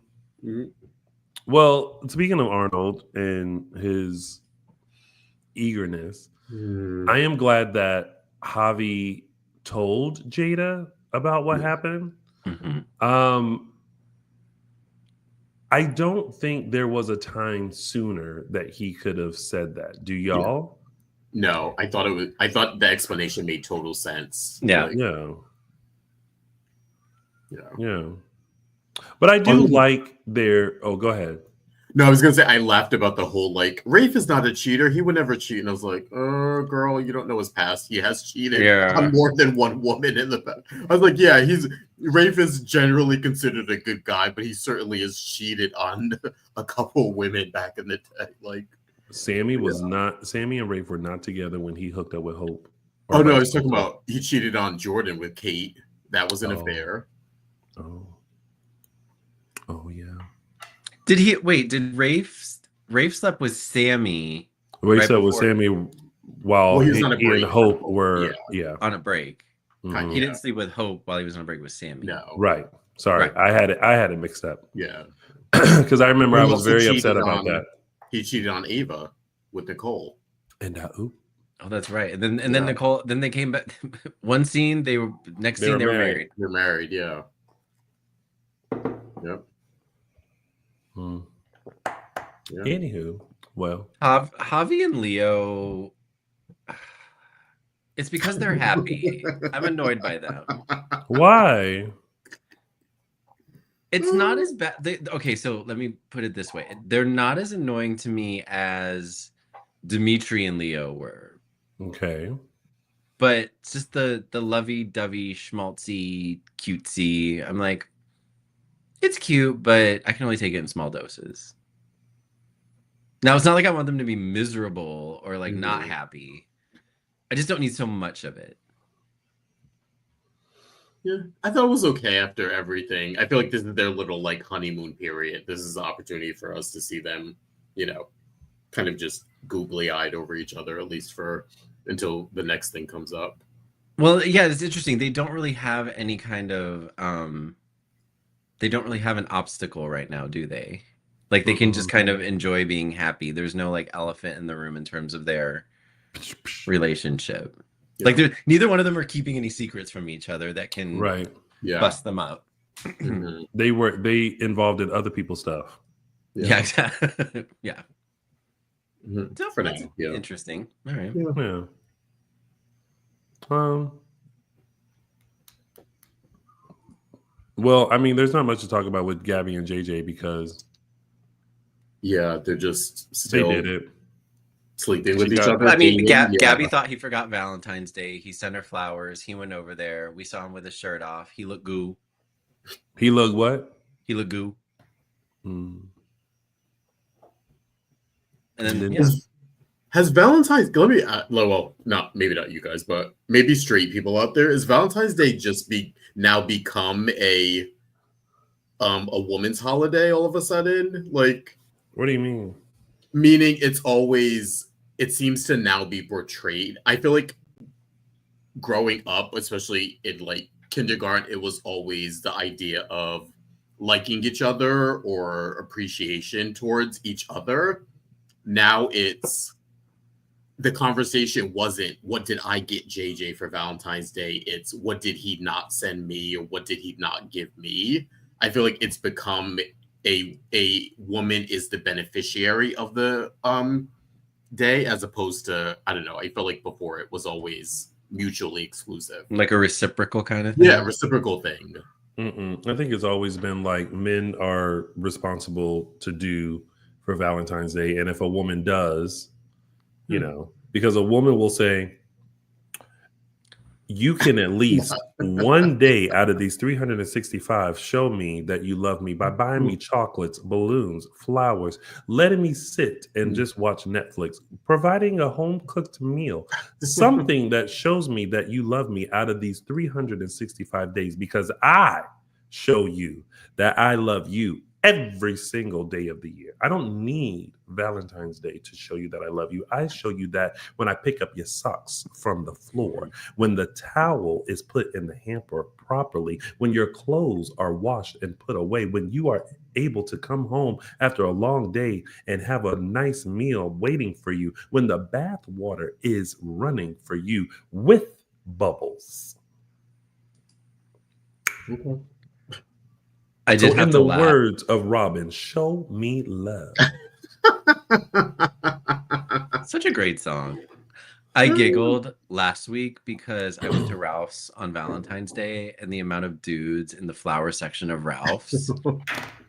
speaking of Arnold and his eagerness, I am glad that Javi told Jada about what happened. I don't think there was a time sooner that he could have said that. Do y'all? No, I thought the explanation made total sense. Yeah. But I do like their. Oh, go ahead. No, I was gonna say I laughed about the whole like Rafe is not a cheater. He would never cheat, and I was like, "Oh, girl, you don't know his past. He has cheated on more than one woman in the past." I was like, "Yeah, Rafe is generally considered a good guy, but he certainly has cheated on a couple women back in the day." Like Sammy and Rafe were not together when he hooked up with Hope. Oh no, I was talking about he cheated on Jordan with Kate. That was an affair. Oh yeah. Did Rafe slept with Sammy? Rafe slept with Sammy while he and Hope were on a break. Mm-hmm. He didn't sleep with Hope while he was on a break with Sammy. No. Right. Sorry. Right. I had it mixed up. Yeah. Because I remember I was very upset about that. He cheated on Ava with Nicole. And oh, that's right. And then Nicole. Then they came back. One scene they were married. They're married. Yeah. Yep. Yeah. Anywho, well, Javi and Leo. It's because they're happy. I'm annoyed by them. Why? It's not as bad. Okay, so let me put it this way. They're not as annoying to me as Dimitri and Leo were. Okay. But it's just the lovey-dovey, schmaltzy, cutesy. I'm like, it's cute, but I can only take it in small doses. Now, it's not like I want them to be miserable or like not happy. I just don't need so much of it. Yeah, I thought it was okay after everything. I feel like this is their little like honeymoon period. This is the opportunity for us to see them, kind of just googly-eyed over each other, at least for until the next thing comes up. Well, yeah, it's interesting. They don't really have any kind of they don't really have an obstacle right now, do they? Like they can just kind of enjoy being happy. There's no like elephant in the room in terms of their relationship. Yeah. Like neither one of them are keeping any secrets from each other that can bust them out. They involved in other people's stuff. Yeah, exactly. Yeah. So that's interesting. All right. Yeah. Well, I mean, there's not much to talk about with Gabby and JJ because they're just still they did it. Sleeping with each other. I mean, Gabby thought he forgot Valentine's Day. He sent her flowers. He went over there. We saw him with his shirt off. He looked goo. He looked what? He looked goo. Mm. And then has Valentine's? Let me. Maybe not you guys, but maybe straight people out there. Is Valentine's Day just now become a woman's holiday all of a sudden? Like, what do you mean? Meaning it seems to now be portrayed. I feel like growing up, especially in like kindergarten, it was always the idea of liking each other or appreciation towards each other. Now the conversation wasn't what did I get JJ for Valentine's Day? It's what did he not send me or what did he not give me? I feel like it's become a woman is the beneficiary of the day as opposed to, I don't know, I feel like before it was always mutually exclusive. Like a reciprocal kind of thing? Yeah, reciprocal thing. I think it's always been like men are responsible to do for Valentine's Day. And if a woman does, because a woman will say, you can at least one day out of these 365 show me that you love me by buying me chocolates, balloons, flowers, letting me sit and just watch Netflix, providing a home-cooked meal, something that shows me that you love me out of these 365 days because I show you that I love you every single day of the year. I don't need Valentine's Day to show you that I love you. I show you that when I pick up your socks from the floor, when the towel is put in the hamper properly, when your clothes are washed and put away, when you are able to come home after a long day and have a nice meal waiting for you, when the bath water is running for you with bubbles. Okay. I did so have in to the laugh. Words of Robin, show me love. Such a great song. I giggled last week because I went to Ralph's on Valentine's Day and the amount of dudes in the flower section of Ralph's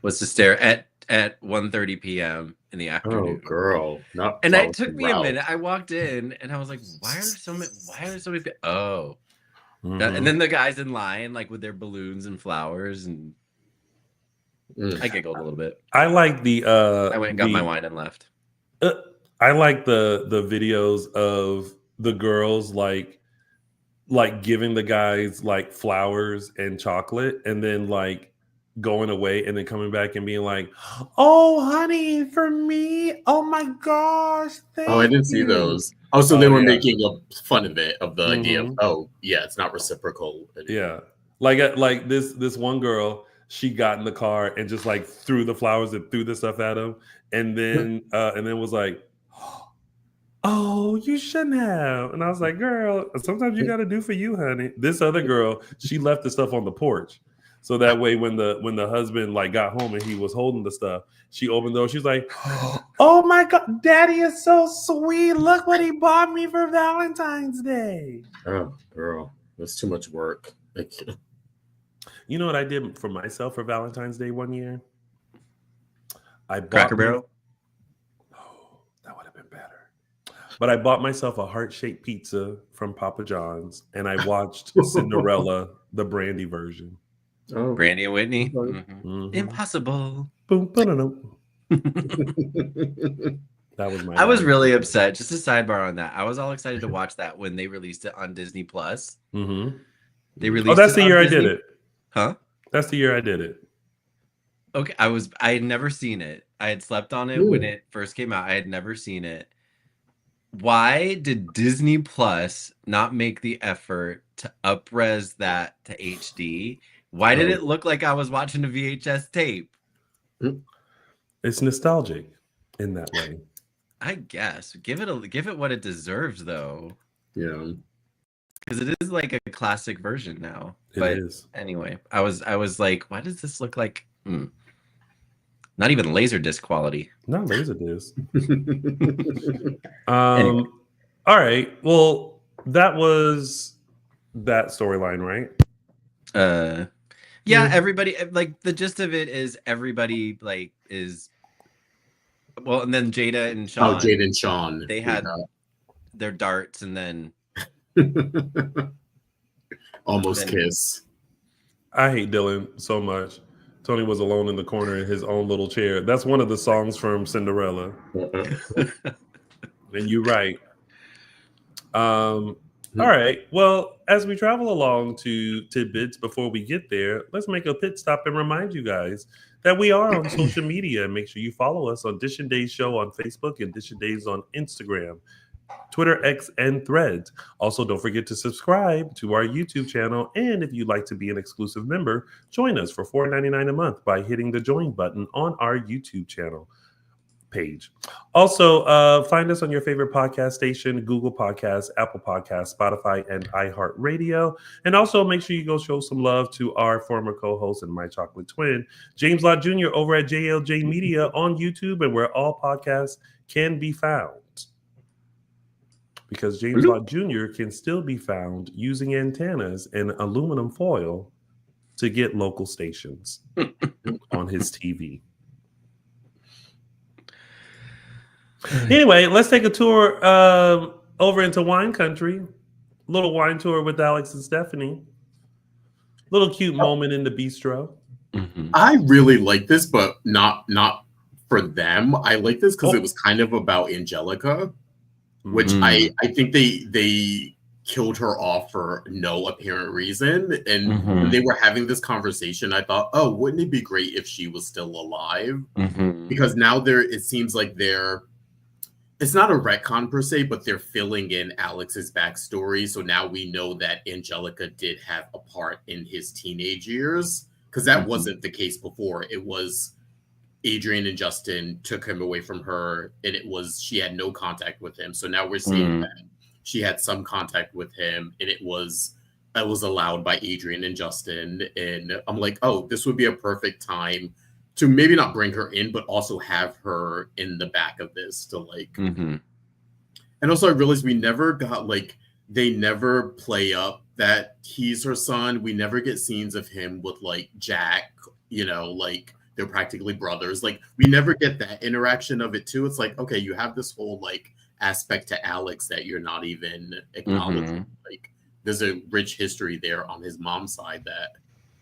was to stare at 1:30 p.m. in the afternoon. Oh, girl. And it took me a minute. I walked in and I was like, why are there so many people? Oh. And then the guys in line like with their balloons and flowers and I giggled a little bit. I like the I went and got my wine and left. I like the videos of the girls like giving the guys like flowers and chocolate and then like going away and then coming back and being like, oh honey, for me, oh my gosh, I didn't see those. So they were making fun of it, of the idea of it's not reciprocal anymore. Like this one girl, she got in the car and just like threw the flowers and threw the stuff at him, and then was like, "Oh, you shouldn't have." And I was like, "Girl, sometimes you got to do for you, honey." This other girl, she left the stuff on the porch, So that way, when the husband like got home and he was holding the stuff, she opened the door. She's like, "Oh my God, Daddy is so sweet! Look what he bought me for Valentine's Day." Oh, girl, that's too much work. You know what I did for myself for Valentine's Day one year? I bought Cracker Barrel. Oh, that would have been better. But I bought myself a heart-shaped pizza from Papa John's, and I watched Cinderella, the Brandy version. Oh. Brandy and Whitney. Mhm. Impossible. Boom, ba-da-dum. That was my. I was really upset. Just a sidebar on that. I was all excited to watch that when they released it on Disney Plus. Mm-hmm. They released. Oh, that's the on year Disney. I did it. Huh? That's the year I did it. Okay, I had never seen it. I had slept on it when it first came out. I had never seen it. Why did Disney Plus not make the effort to up-res that to HD? Why did it look like I was watching a VHS tape? It's nostalgic in that way. I guess. Give it what it deserves, though. Yeah. Because it is like a classic version now. It but is. Anyway, I was like, why does this look like not even Laserdisc quality? Not Laserdisc. Anyway. All right. Well, that was that storyline, right? Yeah, everybody, like, the gist of it is everybody like is well, and then Jada and Sean. Oh, Jada and Sean. They had their darts and then almost kiss. I hate Dylan so much. Tony was alone in the corner in his own little chair. That's one of the songs from Cinderella. And you're right. All right. Well, as we travel along to tidbits before we get there, let's make a pit stop and remind you guys that we are on social media. Make sure you follow us on Dishin Days Show on Facebook and Dishin Days on Instagram, Twitter, X, and Threads. Also, don't forget to subscribe to our YouTube channel. And if you'd like to be an exclusive member, join us for $4.99 a month by hitting the join button on our YouTube channel page. Also, find us on your favorite podcast station, Google Podcasts, Apple Podcasts, Spotify, and iHeartRadio. And also make sure you go show some love to our former co-host and my chocolate twin, James Lott Jr. over at JLJ Media on YouTube and where all podcasts can be found. Because James Lott Jr. can still be found using antennas and aluminum foil to get local stations on his TV. Anyway, let's take a tour over into wine country. Little wine tour with Alex and Stephanie. Little cute moment in the bistro. I really like this, but not for them. I like this because it was kind of about Angelica, which I think they killed her off for no apparent reason. And when they were having this conversation, I thought, oh, wouldn't it be great if she was still alive? Because now it seems like it's not a retcon per se, but they're filling in Alex's backstory. So now we know that Angelica did have a part in his teenage years, because that wasn't the case before. It was Adrian and Justin took him away from her, and she had no contact with him. So now we're seeing that she had some contact with him, and it was allowed by Adrian and Justin. And I'm like, oh, this would be a perfect time to maybe not bring her in, but also have her in the back of this to like. And also I realized we never got they never play up that he's her son. We never get scenes of him with like Jack, like they're practically brothers. Like we never get that interaction of it too. It's like, okay, you have this whole like aspect to Alex that you're not even acknowledging. Like there's a rich history there on his mom's side that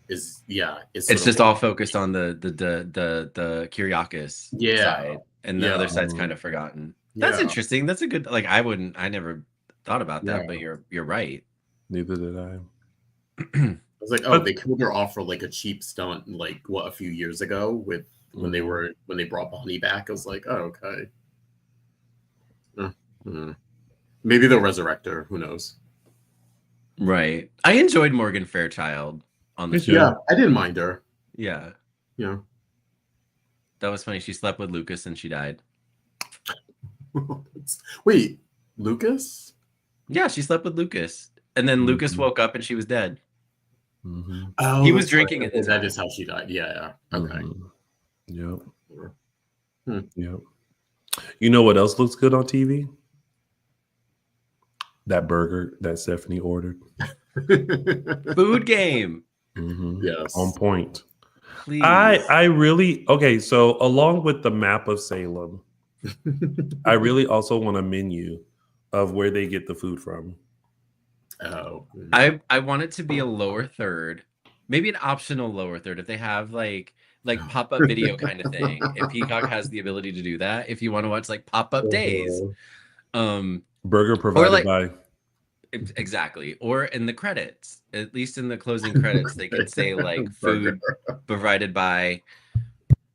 is it's just all focused on the Kyriakis side, and the other side's kind of forgotten. That's interesting. That's a good I never thought about that, but you're right. Neither did I. I was like, oh, they killed her off for like a cheap stunt, like a few years ago with when they brought Bonnie back. I was like, oh, okay. Maybe they'll resurrect her. Who knows? Right. I enjoyed Morgan Fairchild on the show. Yeah, I didn't mind her. Yeah. Yeah. That was funny. She slept with Lucas and she died. Wait, Lucas? Yeah, she slept with Lucas. And then Lucas woke up and she was dead. Oh, He was that's drinking right. at the That time. is how she died. Yeah. Okay. Yep. Hmm. Yep. You know what else looks good on TV? That burger that Stephanie ordered. Food game. Yes. On point. Please. I really okay. So along with the map of Salem, I really also want a menu of where they get the food from. Oh. I want it to be a lower third, maybe an optional lower third if they have like pop-up video kind of thing. If Peacock has the ability to do that, if you want to watch like pop-up days, Burger provided by exactly, or in the credits, at least in the closing credits, they could say like food provided by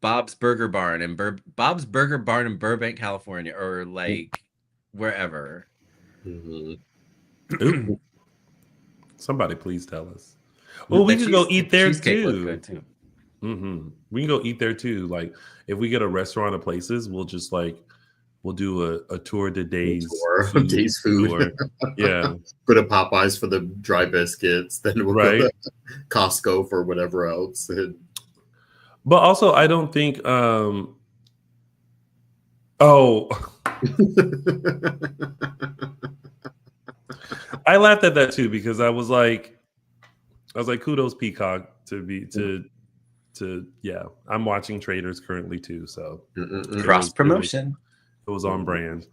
Bob's Burger Barn and Bob's Burger Barn in Burbank, California, or like wherever. Ooh. Somebody please tell us. Well, we could go eat there too. Good too. We can go eat there too. Like if we get a restaurant of places, we'll just we'll do a tour to Days food. Tour. Yeah. Go to Popeyes for the dry biscuits. Then we'll go to Costco for whatever else. But also, I don't think. I laughed at that too because I was like, kudos Peacock to yeah. I'm watching Traders currently too, so cross promotion. It was on brand.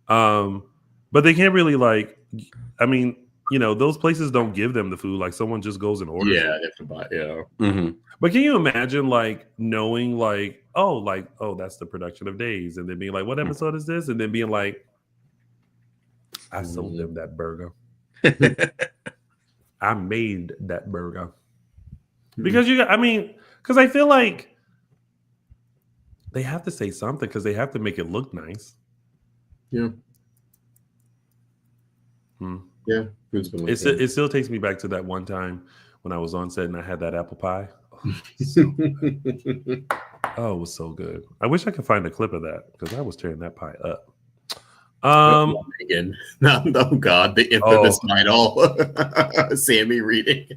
But they can't really I mean, those places don't give them the food. Like someone just goes and orders. Yeah, they have to buy. Yeah. But can you imagine knowing oh, that's the production of Days, and then being like, what episode is this? And then being like, I sold them that burger. I made that burger. Because because I feel like they have to say something because they have to make it look nice. Yeah. Yeah. It still takes me back to that one time when I was on set and I had that apple pie. Oh, it was so good. I wish I could find a clip of that because I was tearing that pie up. Again, oh God, the infamous Midol, Sammy reading.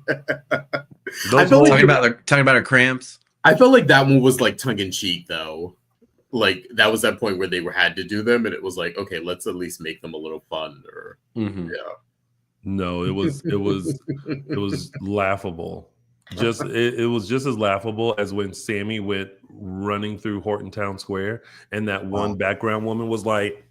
Talking about her cramps. I felt like that one was like tongue in cheek though. Like that was that point where they had to do them, and it was like, okay, let's at least make them a little fun. Or No, it was laughable. It was just as laughable as when Sammy went running through Horton Town Square, and that one background woman was like,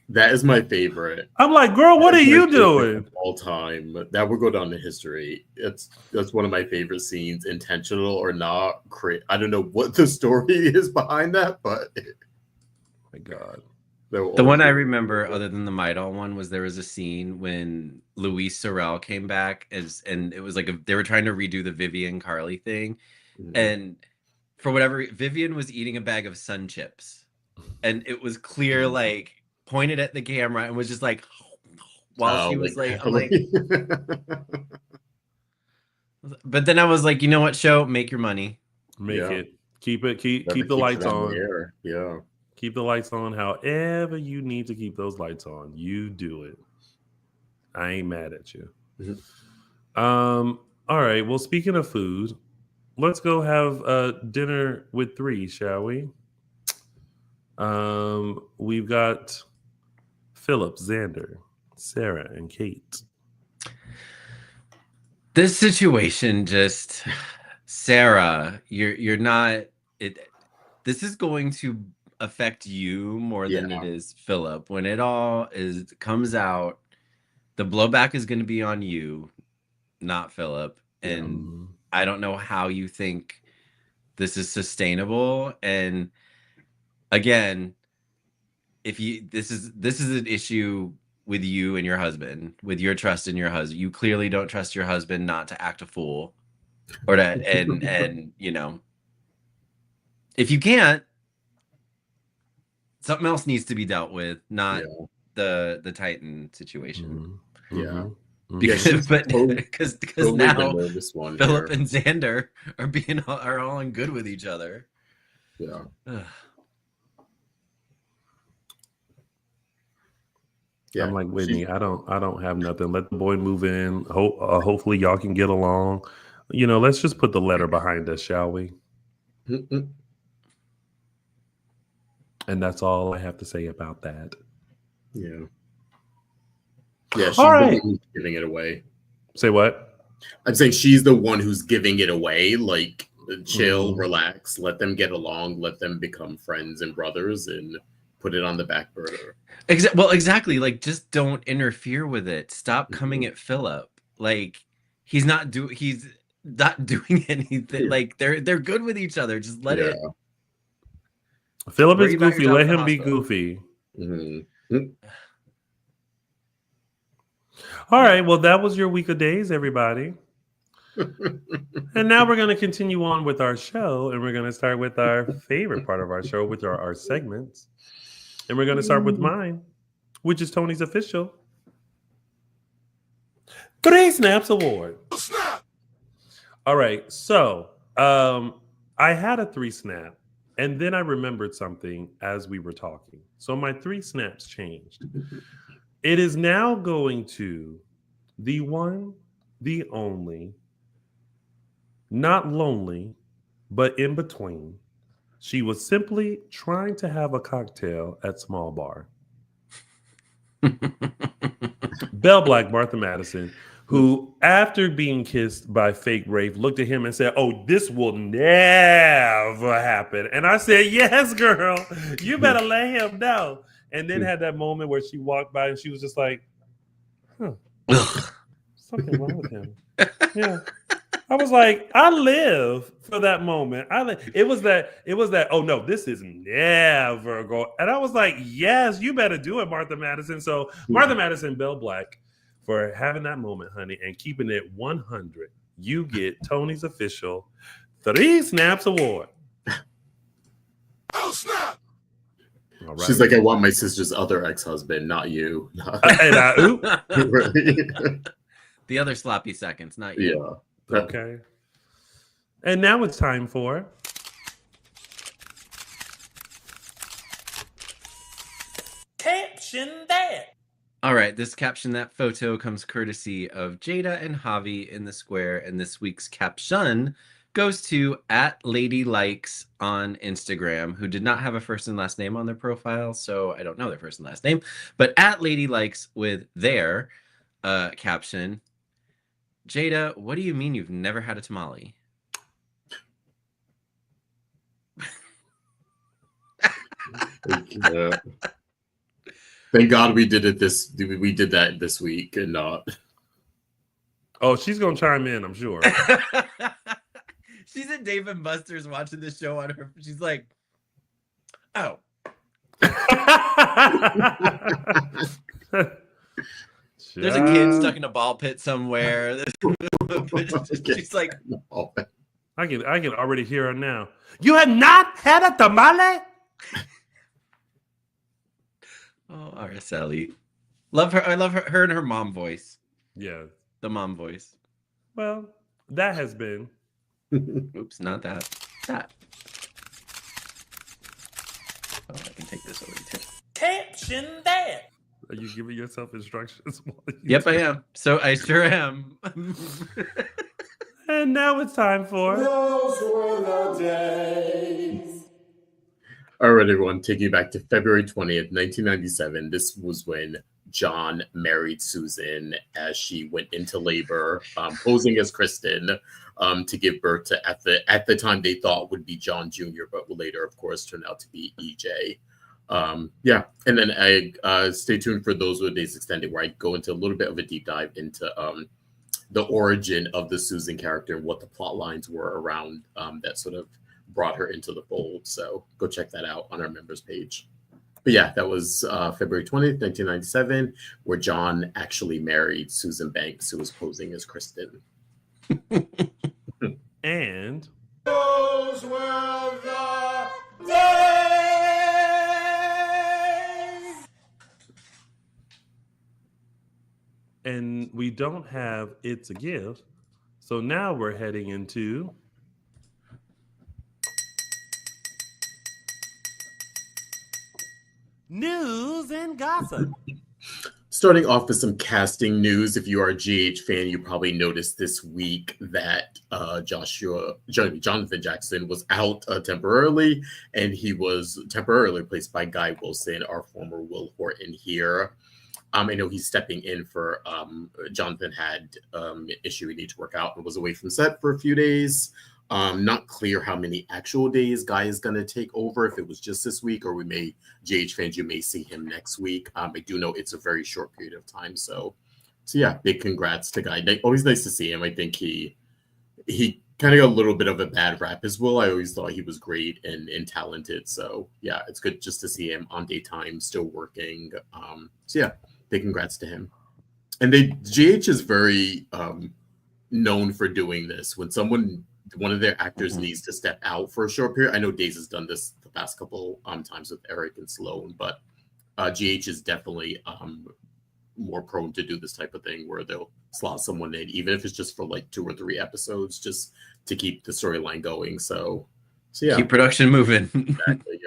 "That is my favorite." I'm like, "Girl, what are you doing?" All time, that would go down in history. That's one of my favorite scenes, intentional or not. I don't know what the story is behind that, but my God. The one I remember, other than the Midol one, was there was a scene when Luis Sorel came back and it was like they were trying to redo the Vivian Carly thing, and for whatever Vivian was eating a bag of Sun Chips, and it was clear like pointed at the camera and was just like while she was like, I'm like, but then I was like, you know what, show, make your money, make it, keep the lights on, yeah. Keep the lights on however you need to keep those lights on. You do it. I ain't mad at you. All right. Well, speaking of food, let's go have dinner with three, shall we? We've got Phillip, Xander, Sarah, and Kate. This situation just, Sarah, you're not it. This is going to affect you more than it is Phillip. When it all comes out, the blowback is going to be on you, not Phillip. And I don't know how you think this is sustainable. And again, if this is an issue with you and your husband, with your trust in your husband. You clearly don't trust your husband not to act a fool, or to and if you can't, something else needs to be dealt with, not the Titan situation. Because now Phillip and Xander are all in good with each other. I'm like Whitney. I don't have nothing. Let the boy move in. Hopefully y'all can get along. Let's just put the letter behind us, shall we? Mm-mm. And that's all I have to say about that. Yeah. Yeah, she's all right. the one who's giving it away. Say what? I'm saying she's the one who's giving it away. Like, chill, relax, let them get along, let them become friends and brothers, and put it on the back burner. Well, exactly. Like, just don't interfere with it. Stop coming at Phillip. Like, he's not doing anything. Yeah. Like, they're good with each other. Just let it. Phillip is goofy. Let him be goofy. Mm-hmm. All right. Well, that was your week of days, everybody. And now we're going to continue on with our show, and we're going to start with our favorite part of our show, which are our segments. And we're going to start with mine, which is Tony's official 3 Snaps Award. All right. So I had a 3 snap, and then I remembered something as we were talking. So my 3 snaps changed. It is now going to the one, the only, not lonely, but in between. She was simply trying to have a cocktail at small bar. Belle Black, Martha Madison, who, after being kissed by fake Rafe, looked at him and said, "Oh, this will never happen." And I said, "Yes, girl, you better let him know." And then had that moment where she walked by and she was just like, something wrong with him. Yeah. I was like, I live for that moment. It was that, oh no, this is never going. And I was like, yes, you better do it, Martha Madison. So Martha Madison, Belle Black, for having that moment, honey, and keeping it 100. You get Tony's official 3 Snaps Award. Oh, snap. All right. She's like, I want my sister's other ex-husband, not you. The other sloppy seconds, not you. Yeah. Okay. And now it's time for Caption That. All right, this Caption That photo comes courtesy of Jada and Javi in the square, and this week's caption goes to @LadyLikes on Instagram, who did not have a first and last name on their profile, so I don't know their first and last name, but @LadyLikes with their caption. Jada, what do you mean you've never had a tamale? Yeah. Thank God we did that this week and not. Oh, she's gonna chime in, I'm sure. She's at Dave and Buster's watching the show on her. She's like, oh. There's a kid stuck in a ball pit somewhere. She's like, I can already hear her now. You have not had a tamale? Oh, Araceli. Love her. I love her and her mom voice. Yeah. The mom voice. Well, that has been. Oops, not that. That. Oh, I can take this over too. Caption that. Are you giving yourself instructions? Yep, I am. So I sure am. And now it's time for Those Were the Days. All right, everyone, take you back to February 20th, 1997. This was when John married Susan as she went into labor, posing as Kristen, to give birth to, at the time they thought would be John Jr., but later, of course, turned out to be EJ. Yeah, and then I stay tuned for Those Were the Days Extended, where I go into a little bit of a deep dive into the origin of the Susan character and what the plot lines were around that sort of brought her into the fold. So go check that out on our members page. But yeah, that was February 20th, 1997, where John actually married Susan Banks, who was posing as Kristen. And those were the days. And we don't have It's a Gift. So now we're heading into news and gossip. Starting off with some casting news. If you are a GH fan, you probably noticed this week that Jonathan Jackson was out temporarily, and he was temporarily replaced by Guy Wilson, our former Will Horton here. I know he's stepping in for Jonathan had an issue he needed to work out and was away from set for a few days. Not clear how many actual days Guy is going to take over, if it was just this week, or GH fans, you may see him next week. I do know it's a very short period of time. So yeah, big congrats to Guy. Always nice to see him. I think he kind of got a little bit of a bad rap as well. I always thought he was great and talented. So yeah, it's good just to see him on daytime still working. So yeah, big congrats to him. And GH is very known for doing this. When one of their actors needs to step out for a short period. I know Days has done this the past couple times with Eric and Sloan, but GH is definitely more prone to do this type of thing where they'll slot someone in, even if it's just for like 2 or 3 episodes, just to keep the storyline going. So yeah, keep production moving. Exactly,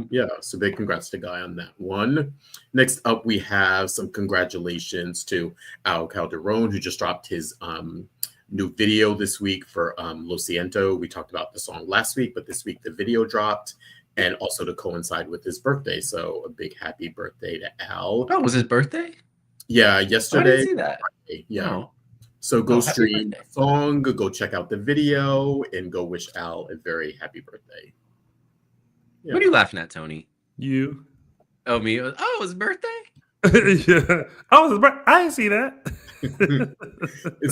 yeah. So big congrats to Guy on that one. Next up, we have some congratulations to Al Calderon, who just dropped his new video this week for Lo Siento. We talked about the song last week, but this week the video dropped, and also to coincide with his birthday. So a big happy birthday to Al. Oh, was his birthday? Yeah, yesterday. I didn't see that. Yeah. Oh. So go stream the song, go check out the video, and go wish Al a very happy birthday. Yeah. What are you laughing at, Tony? You. Oh, me? Oh, it was his birthday? Yeah. I didn't see that.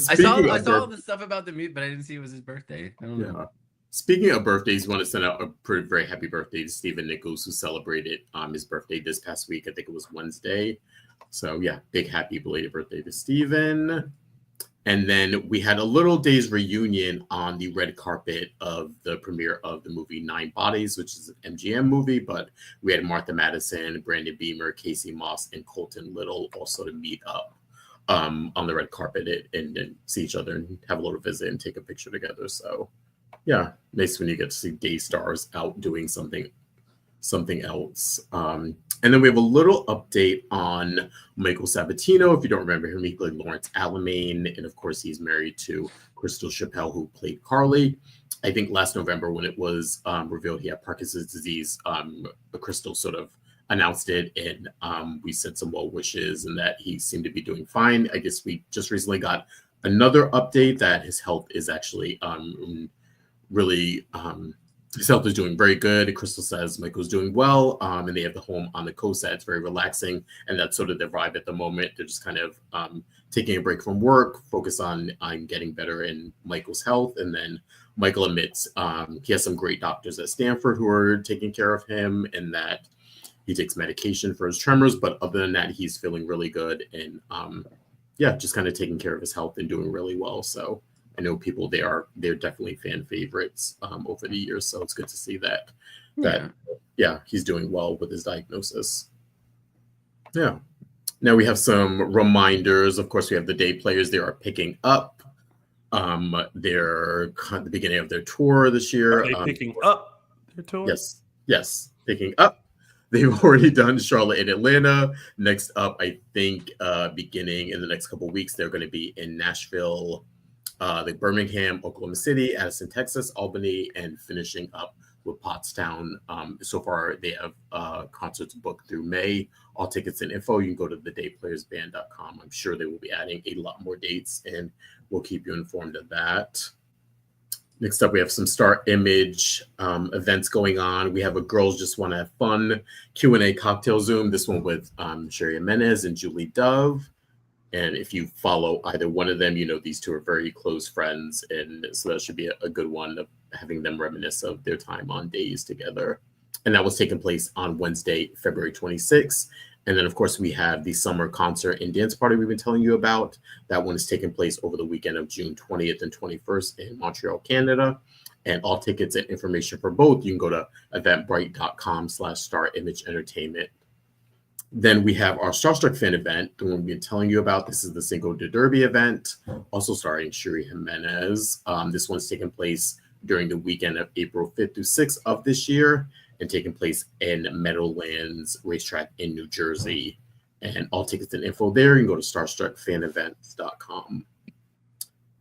I saw all the stuff about the mute, but I didn't see it was his birthday. I don't know. Speaking of birthdays, want to send out a very happy birthday to Stephen Nichols, who celebrated his birthday this past week. I think it was Wednesday. So yeah, big happy belated birthday to Stephen. And then we had a little Days reunion on the red carpet of the premiere of the movie Nine Bodies, which is an MGM movie. But we had Martha Madison, Brandon Beamer, Casey Moss, and Colton Little also to meet up on the red carpet and see each other and have a little visit and take a picture together. So yeah, nice when you get to see day stars out doing something else. And then we have a little update on Michael Sabatino. If you don't remember him, he played Lawrence Alamain. And of course, he's married to Crystal Chappelle, who played Carly. I think last November when it was revealed he had Parkinson's disease, Crystal sort of announced it, and we sent some well wishes and that he seemed to be doing fine. I guess we just recently got another update that his health is actually really his health is doing very good. Crystal says Michael's doing well, and they have the home on the coast that's very relaxing, and that's sort of their vibe at the moment. They're just kind of taking a break from work, focus on getting better in Michael's health. And then Michael admits he has some great doctors at Stanford who are taking care of him, and that he takes medication for his tremors. But other than that, he's feeling really good, and just kind of taking care of his health and doing really well. So I know people they're definitely fan favorites over the years, so it's good to see that he's doing well with his diagnosis. Yeah. Now we have some reminders. Of course, we have the day players. They are picking up. They're at the beginning of their tour this year. Are they picking up their tour? Yes, picking up. They've already done Charlotte and Atlanta. Next up, I think beginning in the next couple of weeks, they're going to be in Nashville, Birmingham, Oklahoma City, Addison, Texas, Albany, and finishing up with Pottstown. So far, they have concerts booked through May. All tickets and info, you can go to thedayplayersband.com. I'm sure they will be adding a lot more dates, and we'll keep you informed of that. Next up, we have some Star Image events going on. We have a Girls Just Want to Have Fun Q&A cocktail Zoom. This one with Sherry Jimenez and Julie Dove. And if you follow either one of them, you know these two are very close friends. And so that should be a good one of having them reminisce of their time on Days together. And that was taking place on Wednesday, February 26th. And then, of course, we have the summer concert and dance party we've been telling you about. That one is taking place over the weekend of June 20th and 21st in Montreal, Canada. And all tickets and information for both, you can go to eventbrite.com/Star Image Entertainment. Then we have our Starstruck fan event, the one we've been telling you about. This is the Cinco de Derby event, also starring Sherry Jimenez. This one's taking place during the weekend of April 5th through 6th of this year, and taking place in Meadowlands Racetrack in New Jersey. And all tickets and info there. You can go to starstruckfanevents.com.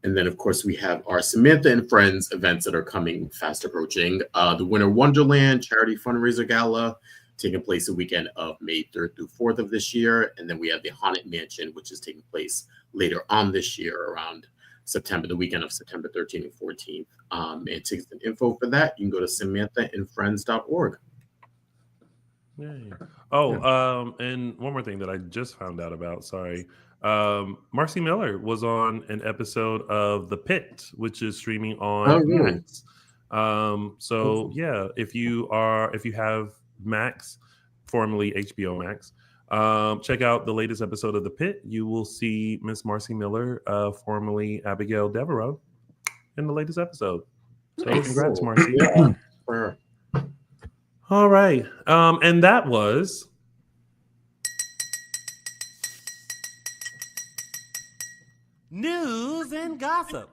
And then, of course, we have our Samantha and Friends events that are coming fast approaching. The Winter Wonderland Charity Fundraiser Gala taking place the weekend of May 3rd through 4th of this year. And then we have the Haunted Mansion, which is taking place later on this year around September, the weekend of September 13th and 14th. And tickets and info for that, you can go to samanthaandfriends.org. Yay. Oh, and one more thing that I just found out about. Sorry. Marcy Miller was on an episode of The Pit, which is streaming on Max. So yeah, if you have Max, formerly HBO Max, check out the latest episode of The Pit. You will see Miss Marcy Miller, formerly Abigail Devereaux, in the latest episode. So congrats, Marcy. Yeah. All right. And that was news and gossip.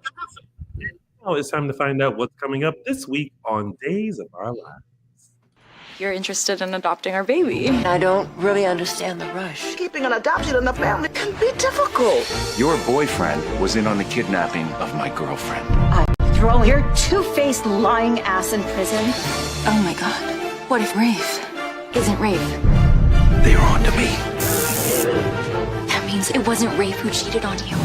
Now it's time to find out what's coming up this week on Days of Our Lives. You're interested in adopting our baby. I don't really understand the rush. Keeping an adoption in the family can be difficult. Your boyfriend was in on the kidnapping of my girlfriend. Throw your two-faced lying ass in prison. Oh my God. What if Rafe isn't Rafe? They were on to me. That means it wasn't Rafe who cheated on you.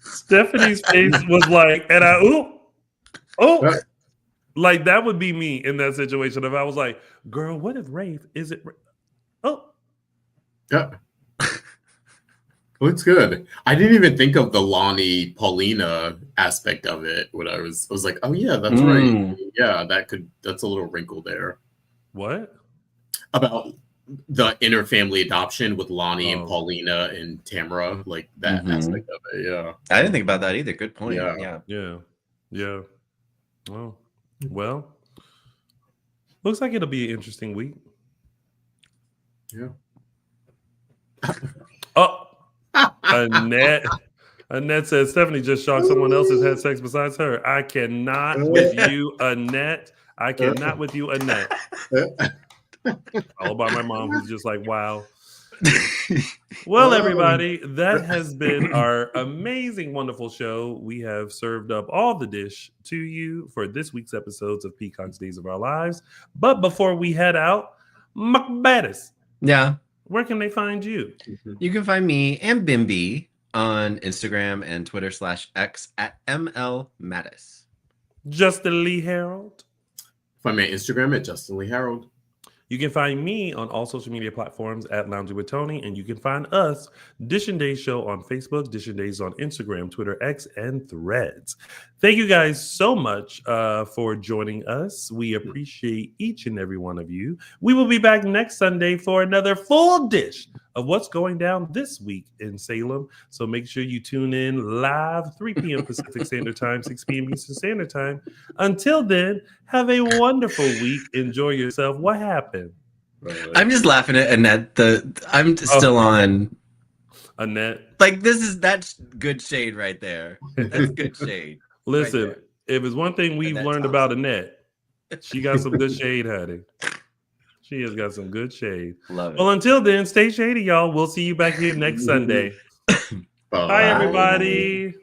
Stephanie's face was like, and oh, like that would be me in that situation. If I was like, girl, what if Rafe isn't? Yeah. Looks good. I didn't even think of the Lonnie Paulina aspect of it when I was like, oh yeah, that's right. Yeah, that's a little wrinkle there. What? About the interfamily adoption with Lonnie and Paulina and Tamara, like that aspect of it. Yeah. I didn't think about that either. Good point. Yeah. Well, looks like it'll be an interesting week. Yeah. Annette says Stephanie just shocked someone else has had sex besides her. I cannot with you, Annette. Followed by my mom, who's just like, wow. Well, everybody, that has been our amazing, wonderful show. We have served up all the dish to you for this week's episodes of Peacock's Days of Our Lives. But before we head out, Macbethis. Yeah. Where can they find you? You can find me and Bimby on Instagram and Twitter /X at MLMattis. Justin Lee Hareld. Find me on Instagram at Justin Lee Hareld. You can find me on all social media platforms at Lounging with Tony, and you can find us, Dishin Days Show, on Facebook, Dishin Days on Instagram, Twitter, X, and Threads. Thank you guys so much for joining us. We appreciate each and every one of you. We will be back next Sunday for another full dish of what's going down this week in Salem. So make sure you tune in live 3 p.m. Pacific Standard Time, 6 p.m. Eastern Standard Time. Until then, have a wonderful week. Enjoy yourself. What happened? I'm just laughing at Annette. I'm still on Annette. Like that's good shade right there. That's good shade. Listen, right if it's one thing we've learned about Annette, she got some good shade, honey. She has got some good shade. Love it. Well, until then, stay shady, y'all. We'll see you back here next Sunday. Bye, everybody.